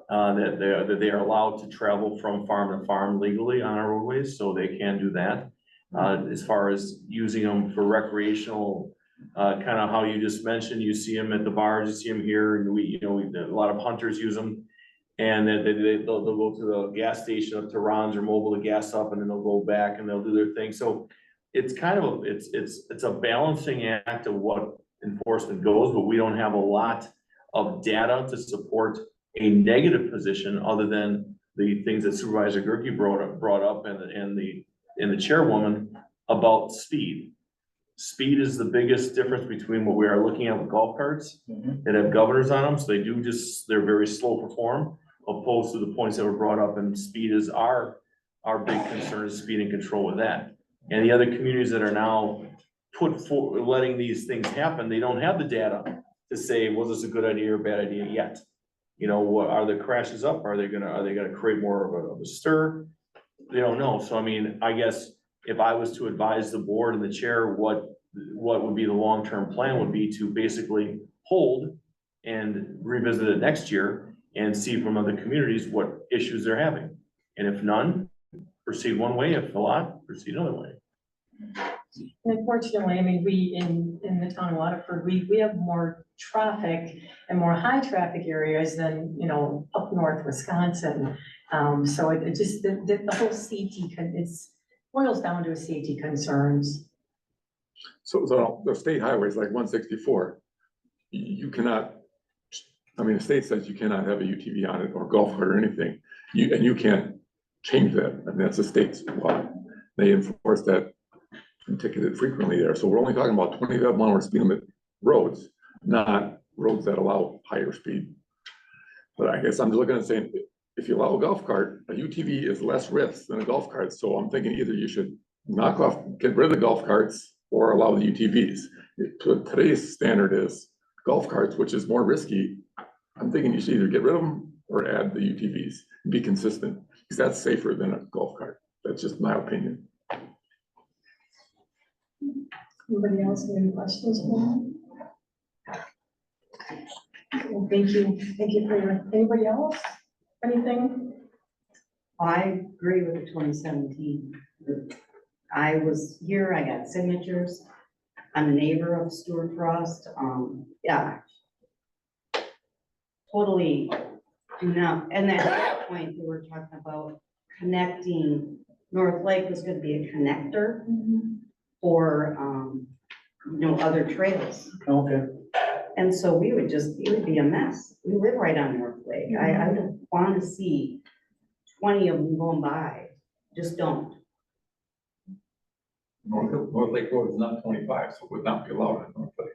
that they are allowed to travel from farm to farm legally on our roadways, so they can do that. As far as using them for recreational, kind of how you just mentioned, you see them at the bars, you see them here, and a lot of hunters use them. And then they'll go to the gas station up to Ron's or Mobile to gas up, and then they'll go back and they'll do their thing. So it's kind of, it's a balancing act of what enforcement goes, but we don't have a lot of data to support a negative position other than the things that Supervisor Gerke brought up and the chairwoman about speed. Speed is the biggest difference between what we are looking at with golf carts that have governors on them, so they're very slow perform, opposed to the points that were brought up, and speed is our big concern is speed and control with that. And the other communities that are now letting these things happen, they don't have the data to say, was this a good idea or a bad idea yet? You know, what are the crashes up? Are they gonna create more of a stir? They don't know. So I mean, I guess if I was to advise the board and the chair, what would be the long-term plan would be to basically hold and revisit it next year and see from other communities what issues they're having. And if none, proceed one way. If a lot, proceed another way. Unfortunately, I mean, we in in the town of Waterford, we have more traffic and more high traffic areas than, you know, up north Wisconsin. So it just, the whole safety, it's boils down to safety concerns. So the state highways like 164, you cannot, I mean, the state says you cannot have a UTV on it or golf cart or anything. You can't change that. I mean, that's the state's law. They enforce that and ticketed frequently there. So we're only talking about 25-mile speed limit roads, not roads that allow higher speed. But I guess I'm just looking at saying, if you allow a golf cart, a UTV is less risk than a golf cart. So I'm thinking either you should get rid of the golf carts or allow the UTVs. Today's standard is golf carts, which is more risky. I'm thinking you should either get rid of them or add the UTVs and be consistent, because that's safer than a golf cart. That's just my opinion. Anybody else have any questions for me? Well, thank you for your, anybody else? Anything? I agree with the 2017. I was here, I got signatures. I'm a neighbor of Stuart Frost. Yeah. Totally do not, and at that point, we were talking about connecting, North Lake was gonna be a connector for, you know, other trails. Okay. And so we would just, it would be a mess. We live right on North Lake. I don't want to see 20 of them going by. Just don't. North Lake Road is not 25, so it would not be allowed in North Lake.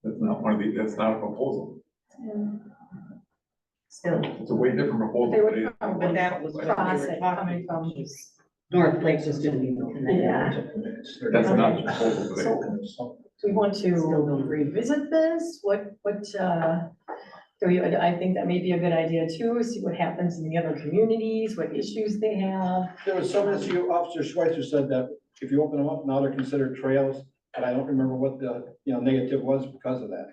That's not that's not a proposal. Still. It's a way different proposal. They would But that was what we cross were it talking coming from. about. North Lake's just gonna be the Yeah. connector. That's not a proposal today. So, do we want to revisit this? What, I think that may be a good idea too, see what happens in the other communities, what issues they have. There was some issue, Officer Schweitzer said that if you open them up, now they're considered trails, but I don't remember what the, negative was because of that.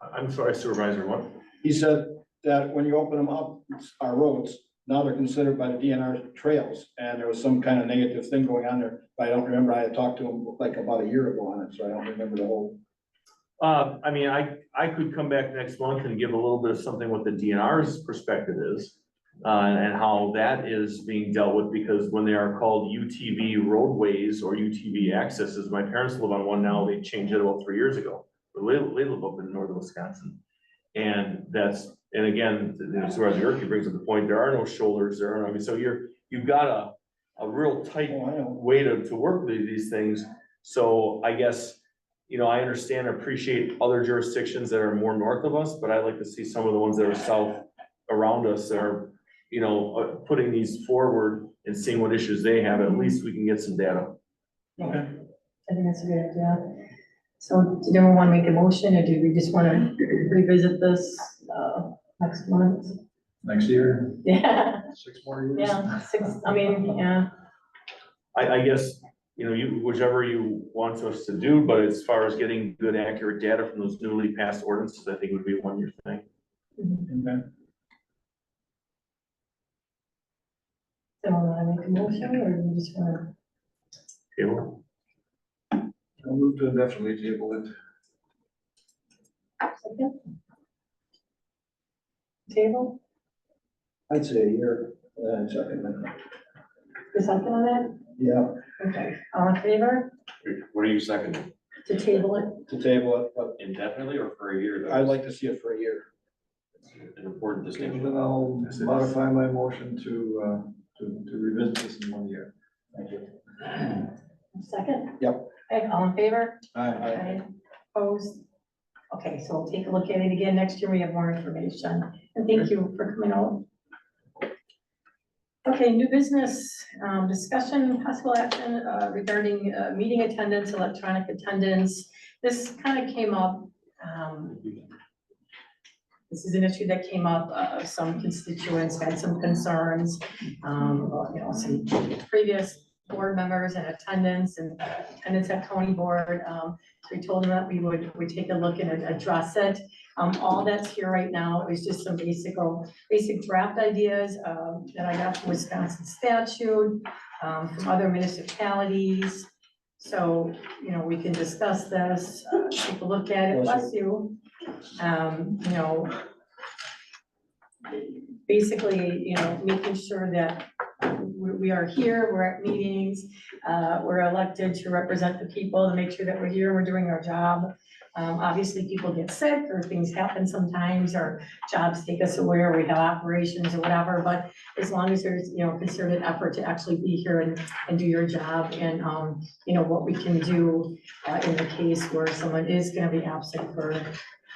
I'm sorry, Supervisor, what? He said that when you open them up, it's our roads, now they're considered by the DNR trails, and there was some kind of negative thing going on there, but I don't remember, I had talked to him like about a year ago on it, so I don't remember the whole. I mean, I could come back next month and give a little bit of something what the DNR's perspective is, and how that is being dealt with, because when they are called UTV roadways or UTV accesses, my parents live on one now, they changed it about 3 years ago. They live up in northern Wisconsin. And again, Supervisor Gerke brings up the point, there are no shoulders there, I mean, so you've got a real tight way to work with these things. So I guess, I understand, appreciate other jurisdictions that are more north of us, but I'd like to see some of the ones that are south around us that are, putting these forward and seeing what issues they have. At least we can get some data. Okay. I think that's a good idea. So did everyone want to make a motion, or do we just want to revisit this next month? Next year, Yeah, 6 more years. yeah, yeah. I guess, whichever you want us to do, but as far as getting good, accurate data from those newly passed ordinances, I think would be a 1-year thing. Okay. So want to make a motion, or do we just want Table. I'll move to indefinitely table it. to second? Table, I'd say a year, second. is second on that? Yeah, Okay, all in favor What are you seconding? to table it? to table it, but Indefinitely or for a year? I'd like to see it for a year. An important And distinction. then I'll modify my motion to revisit this in 1 year. Thank you. Second? Yep. Okay, all in favor? Aye. Aye. Opposed? Okay, so we'll take a look at it again next year, we have more information, and thank you for coming out. Okay, new business, discussion, possible action, regarding, meeting attendance, electronic attendance. This kind of came up, this is an issue that came up, some constituents had some concerns, some previous board members and attendance at county board. So we told them that we would take a look and address it. All that's here right now is just some basic draft ideas, that I got from Wisconsin statute, from other municipalities. So, you know, we can discuss this, take a look at it, bless you. You know, basically, you know, making sure that we are here, we're at meetings, we're elected to represent the people, to make sure that we're here, we're doing our job. Obviously, people get sick, or things happen sometimes, or jobs take us away, or we have operations or whatever, but as long as there's, you know, concerted effort to actually be here and do your job, and, you know, what we can do in the case where someone is gonna be absent for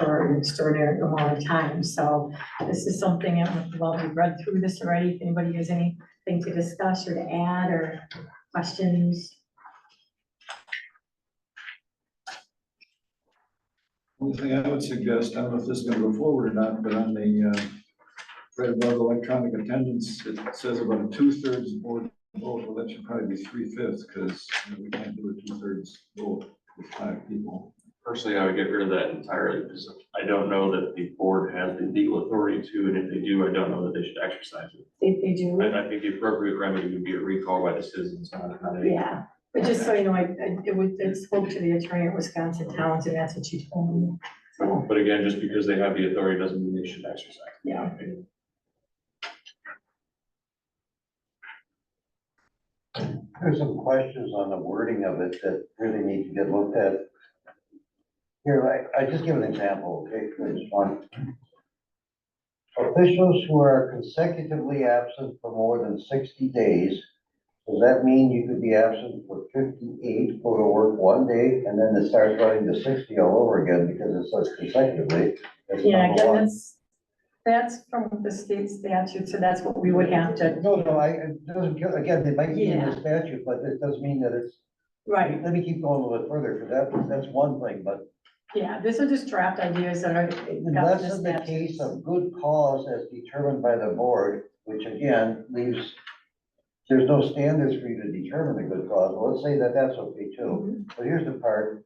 an extraordinary amount of time. So this is something, well, we've read through this already. If anybody has anything to discuss or to add or questions? One thing I would suggest, I don't know if this is gonna go forward or not, but on the, right above electronic attendance, it says about a 2/3 board vote. Well, that should probably be 3/5, because we can't do a 2/3 vote with 5 people. Personally, I would get rid of that entirely, because I don't know that the board has the legal authority to, and if they do, I don't know that they should exercise it. If they do, I think the appropriate remedy would be a recall by the citizens, not a. yeah. But just so you know, it spoke to the attorney at Wisconsin Towns, and that's what she told me. So, But again, just because they have the authority doesn't mean they should exercise it. yeah. There's some questions on the wording of it that really need to get looked at. Here, I just give an example, okay, for this one. Officials who are consecutively absent for more than 60 days, does that mean you could be absent for 58, go to work one day, and then it starts running to 60 all over again because it says consecutively? That's Yeah, number again, one. that's from the state statute, so that's what we would have to, No, it doesn't, again, it might be in Yeah. the statute, but it doesn't mean that it's, right, let me keep going a little bit further, because that's one thing, but yeah, this are just draft ideas that are. unless in the case of good cause as determined by the board, which again leaves, there's no standards for you to determine a good cause. Well, let's say that that's okay too. But here's the part.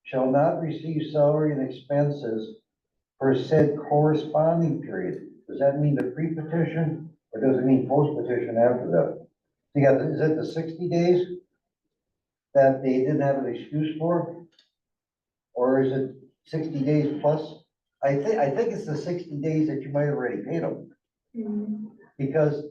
Shall not receive salary and expenses for said corresponding period. Does that mean the pre-petition or does it mean post-petition after that? You got, is it the 60 days that they didn't have an excuse for? Or is it 60 days plus? I think it's the 60 days that you might have already paid them. Because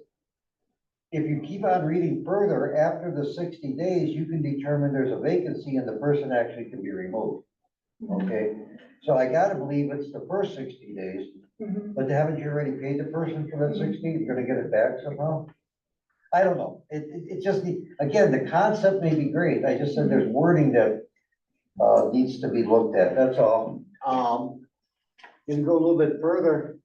if you keep on reading further, after the 60 days, you can determine there's a vacancy and the person actually can be removed. Okay, so I gotta believe it's the first 60 days, but haven't you already paid the person for that 60? You're gonna get it back somehow? I don't know. It just, again, the concept may be great. I just said there's wording that needs to be looked at, that's all. You go a little bit further.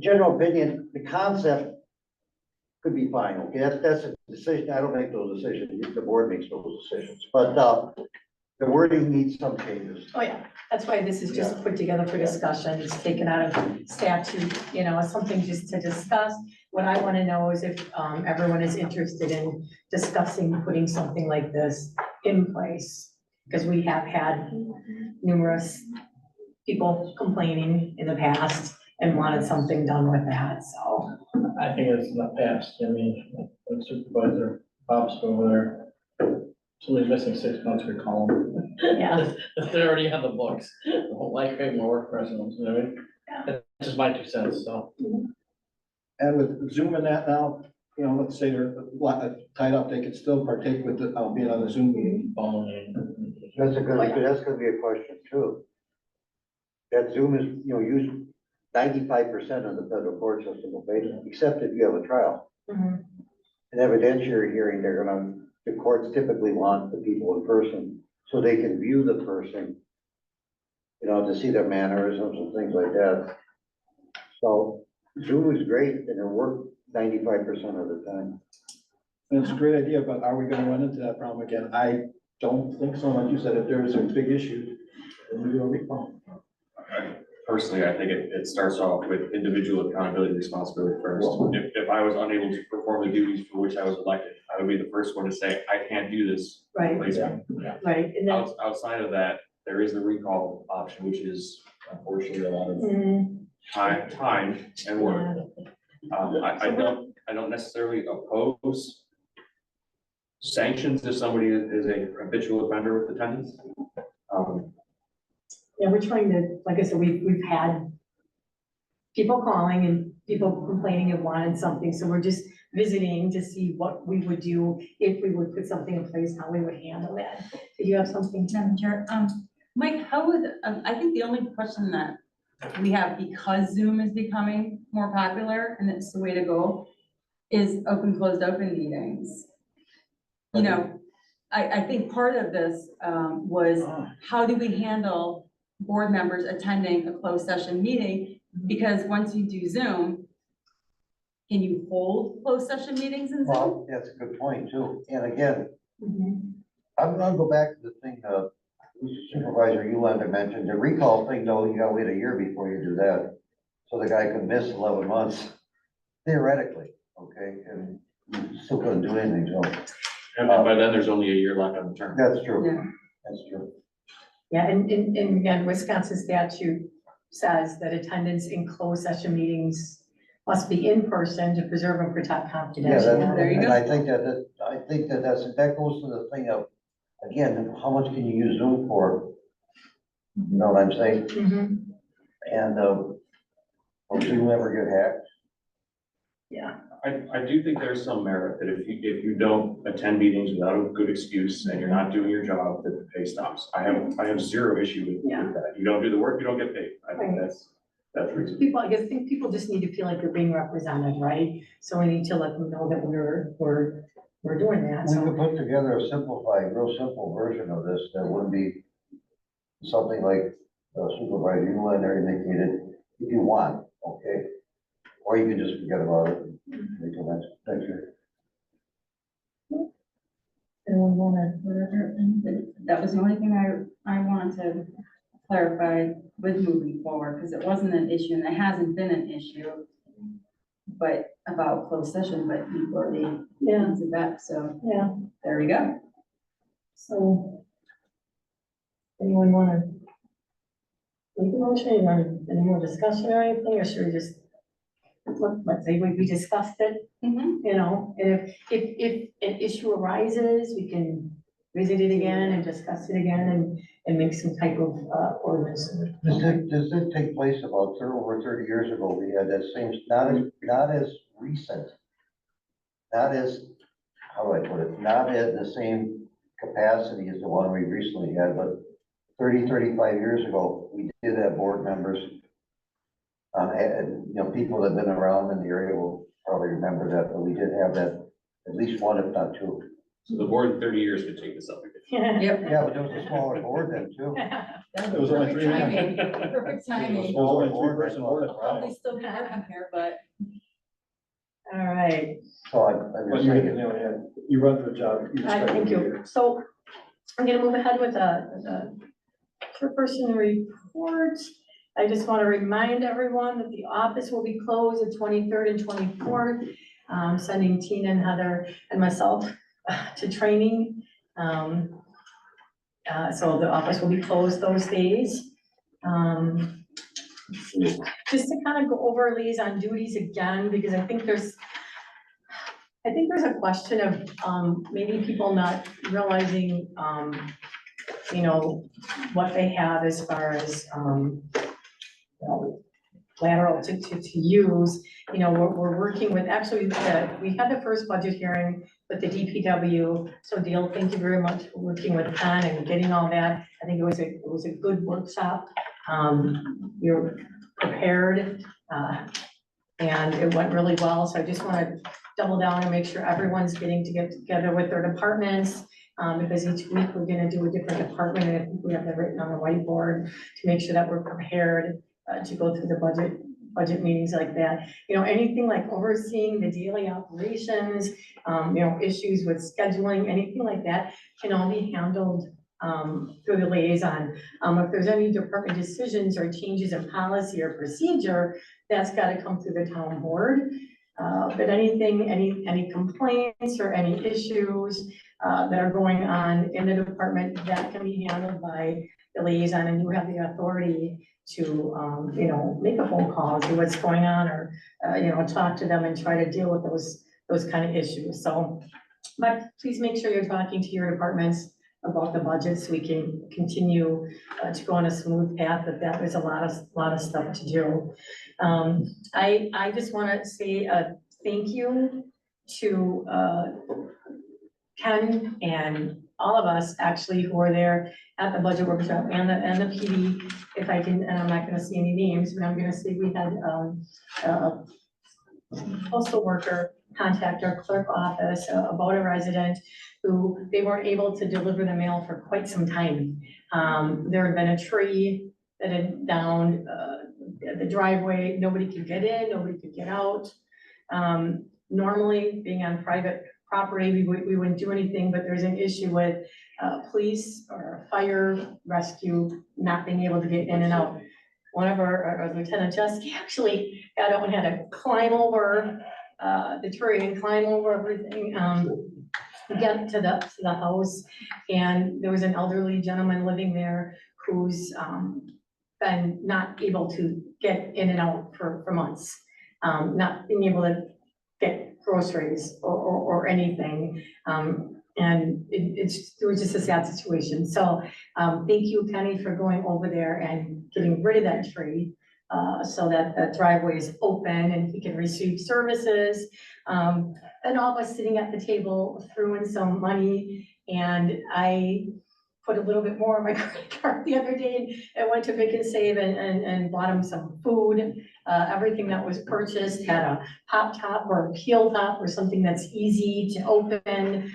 General opinion, the concept could be fine, okay, that's a decision, I don't make those decisions, the board makes those decisions, but, the wording needs some changes. Oh, yeah, that's why this is just put together for discussion, it's taken out of statute, you know, it's something just to discuss. What I wanna know is if, everyone is interested in discussing putting something like this in place. Because we have had numerous people complaining in the past and wanted something done with that, so. I think it's in the past, I mean, when Supervisor Bob's over there, somebody's missing 6 months, we call them. Yeah. They already have the books, like creating more work for residents, you know what I mean? That's just my 2 cents, so. And with Zoom and that now, you know, let's say they're tied up, they could still partake with it, being on a Zoom meeting. That's gonna be a question too. That Zoom is, you know, used 95% of the federal court system, okay, except if you have a trial. An evidentiary hearing, the courts typically want the people in person, so they can view the person, you know, to see their mannerisms and things like that. So Zoom is great, and it worked 95% of the time. And it's a great idea, but are we gonna run into that problem again? I don't think so, like you said, if there is a big issue, then we do a recall. Personally, I think it starts off with individual accountability and responsibility first. If I was unable to perform the duties for which I was elected, I would be the first one to say, I can't do this. Right. Replace me. Right, and then, Outside of that, there is the recall option, which is unfortunately a lot of time and work. I don't necessarily oppose sanctions if somebody is a habitual offender with attendance. Yeah, we're trying to, like I said, we've had people calling and people complaining and wanted something, so we're just visiting to see what we would do if we would put something in place, how we would handle that. Do you have something? Madam Chair, Mike, how would, I think the only question that we have, because Zoom is becoming more popular and it's the way to go, is open, closed, open meetings. You know, I think part of this, was how do we handle board members attending a closed session meeting? Because once you do Zoom, can you hold closed session meetings in Zoom? Well, that's a good point too. And again, I'm gonna go back to the thing, Supervisor Yolanda mentioned, the recall thing, though, you gotta wait a year before you do that. So the guy could miss 11 months, theoretically, okay, and you still couldn't do anything, so. And by then, there's only a year left on the term. That's true, Yeah. that's true. Yeah, and again, Wisconsin statute says that attendance in closed session meetings must be in person to preserve and protect Yeah, confidentiality. There you and go. I think that goes to the thing of, again, how much can you use Zoom for? You know what I'm saying? Mhm. And, will Zoom ever get hacked? Yeah, I do think there's some merit that if you don't attend meetings without a good excuse and you're not doing your job, that the pay stops. I have zero issue with Yeah. that. You don't do the work, you don't get paid. I think Right. that's reasonable. people, I guess, think people just need to feel like they're being represented, right? So we need to let them know that we're doing that, We so. could put together a simplified, real simple version of this that wouldn't be something like Supervisor Yolanda indicated, if you want, okay? Or you can just forget about it and wait till next year. Anyone wanna? That was the only thing I wanted to clarify with moving forward, because it wasn't an issue and it hasn't been an issue. But about closed session, but people already Yeah, answered that, so yeah, there we go. so. Anyone wanna? Make a motion, you want any more discussion or anything, or should we just? Let's say we discussed it, you know, and if an issue arises, we can visit it again and discuss it again and make some type of, ordinance. Does it take place about over 30 years ago? We had that same, not as recent. Not as, how do I put it, not at the same capacity as the one we recently had, but 35 years ago, we did have board members. And, you know, people that have been around in the area will probably remember that, but we did have that, at least one, if not two. So the board in 30 years could take this up again. Yep. Yeah, but there was a smaller board then too. It was only 3 men. Perfect It was a timing. smaller It was only board, 3-person that's board. all. Probably still be working here, but All right, So I'm But just you, saying. you run for the job. You expect thank to be you. So I'm gonna move ahead with the chairperson report. I just want to remind everyone that the office will be closed the 23rd and 24th. Sending Tina and Heather and myself to training. So the office will be closed those days. Let's see. Just to kind of go over liaison duties again, because I think there's a question of, maybe people not realizing, you know, what they have as far as, you know, lateral to use. You know, we're working with, actually, we had the first budget hearing with the DPW. So Dale, thank you very much for working with Ken and getting all that. I think it was a good workshop. You're prepared, and it went really well. So I just want to double down and make sure everyone's getting to get together with their departments. Because each week we're gonna do a different department, and I think we have that written on the whiteboard to make sure that we're prepared to go through the budget meetings like that. You know, anything like overseeing the daily operations, you know, issues with scheduling, anything like that can all be handled through the liaison. If there's any department decisions or changes in policy or procedure, that's gotta come through the town board. But anything, any complaints or any issues that are going on in the department, that can be handled by the liaison, and you have the authority make a phone call, see what's going on, or, talk to them and try to deal with those kind of issues, so. But please make sure you're talking to your departments about the budget, so we can continue to go on a smooth path, but that there's a lot of stuff to do. I just wanna say a thank you to Ken and all of us actually who were there at the budget workshop and the PD, if I can, and I'm not gonna see any names, but I'm gonna say we had a postal worker contact our clerk office about a resident who they weren't able to deliver the mail for quite some time. There had been a tree that had downed the driveway, nobody could get in, nobody could get out. Normally, being on private property, we wouldn't do anything, but there's an issue with police or fire rescue not being able to get in and out. One of our Lieutenant Jesky actually got out and had to climb over the tree and climb over everything, get to the house. And there was an elderly gentleman living there who's been not able to get in and out for months. Not being able to get groceries or anything. And it was just a sad situation. So thank you, Kenny, for going over there and getting rid of that tree so that the driveway is open and he can receive services. And all of us sitting at the table threw in some money, and I put a little bit more on my credit card the other day and went to Pick and Save and bought him some food. Everything that was purchased had a pop top or a peel top or something that's easy to open,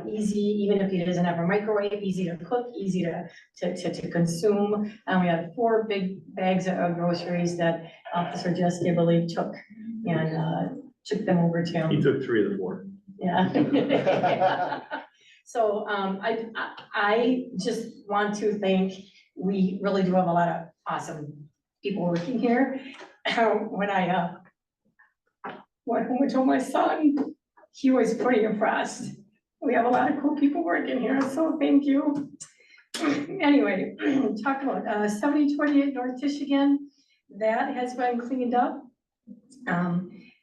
easy, even if he doesn't have a microwave, easy to cook, easy to consume. And we had 4 big bags of groceries that Officer Jessica, I believe, took and took them over to him. He took 3 of the 4. Yeah. So I just want to thank, we really do have a lot of awesome people working here. When I went home and told my son, he was pretty impressed. We have a lot of cool people working here, so thank you. Anyway, talk about 7028 North Tishigan. That has been cleaned up.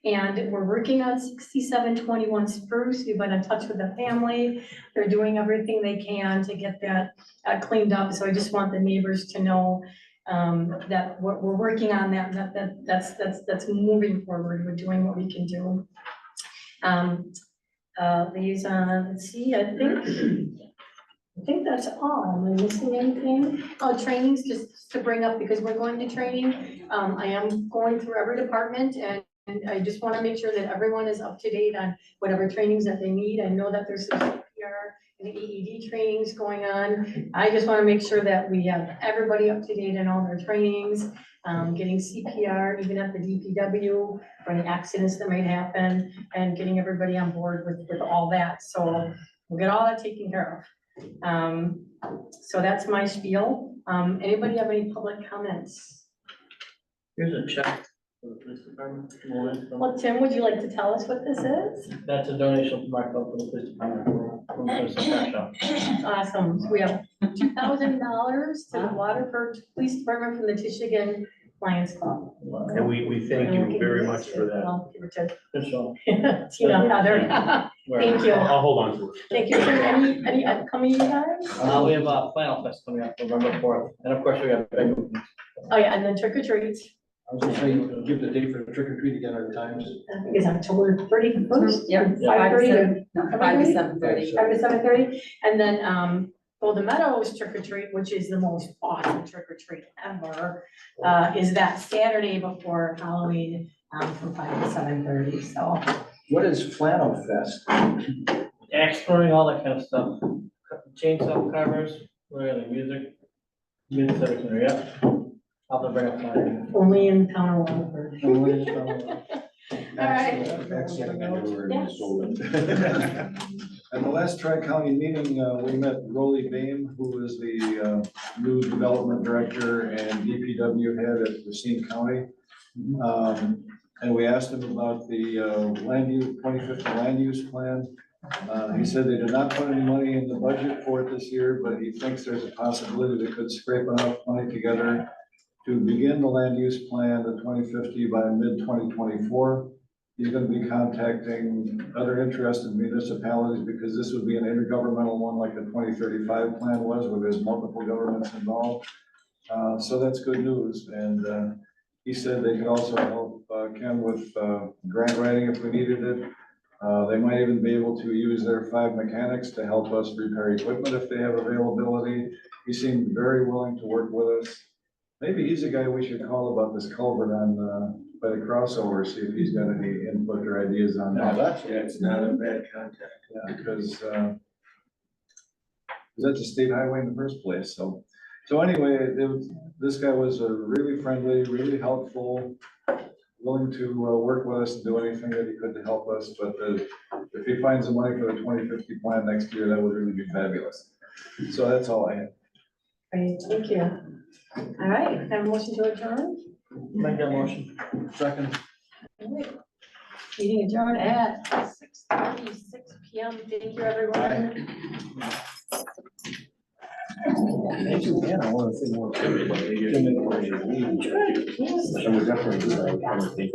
And we're working on 6721 Spruce. We've been in touch with the family. They're doing everything they can to get that cleaned up. So I just want the neighbors to know that we're working on that's moving forward. We're doing what we can do. Liaison, let's see, I think that's all. Am I missing anything? Oh, trainings, just to bring up, because we're going to training. I am going through every department, and I just want to make sure that everyone is up to date on whatever trainings that they need. I know that there's some CPR and AED trainings going on. I just want to make sure that we have everybody up to date in all their trainings, getting CPR even at the DPW for any accidents that might happen, and getting everybody on board with all that. So we'll get all that taken care of. So that's my spiel. Anybody have any public comments? Here's a check for the police department. Well, Tim, would you like to tell us what this is? That's a donation from our club for the police department. From the cash shop. Awesome. So we have $2,000 to the Waterford Police Department from the Tishigan Lions Club. And we thank you very much for that. I'll give it to Good show. Tina, Heather. Thank you. I'll hold on to it. Thank you. Any upcoming events? We have a Flannel Fest coming up November 4th, and of course we have big movement. Oh, yeah, and then trick or treats. I was gonna say, give the date for the trick or treat again, or the times. I think it's October 31st. Yeah. 5:30. 5 to 7:30. 5 to 7:30. And then Golden Meadows trick or treat, which is the most awesome trick or treat ever, is that Saturday before Halloween from 5 to 7:30. So What is Flannel Fest? Exploring all that kind of stuff. Chainsaw carvers, we're gonna music. Music center, yeah. I'll have to bring up my. only in town of Waterford. All right. At the last Tri-County meeting, we met Rolly Bame, who is the new development director and DPW head at Racine County. And we asked him about the land use, 2050 land use plan. He said they did not put any money in the budget for it this year, but he thinks there's a possibility they could scrape enough money together to begin the land use plan, the 2050 by mid-2024. He's gonna be contacting other interested municipalities because this would be an intergovernmental one like the 2035 plan was, where there's multiple governments involved. So that's good news, and he said they could also help Ken with grant writing if we needed it. They might even be able to use their 5 mechanics to help us repair equipment if they have availability. He seemed very willing to work with us. Maybe he's a guy we should call about this culvert on by the crossover, see if he's got any input or ideas on Now, that. It's not a bad contact. Yeah, because that's a state highway in the first place, so. So anyway, this guy was really friendly, really helpful, willing to work with us and do anything that he could to help us, but if he finds the money for the 2050 plan next year, that would really be fabulous. So that's all I have. Great, thank you. All right, have a motion to adjourn? Make that motion. Second. All right. Meeting adjourned at 6:36 PM. Thank you, everyone. Yeah, I wanna say more. And we definitely.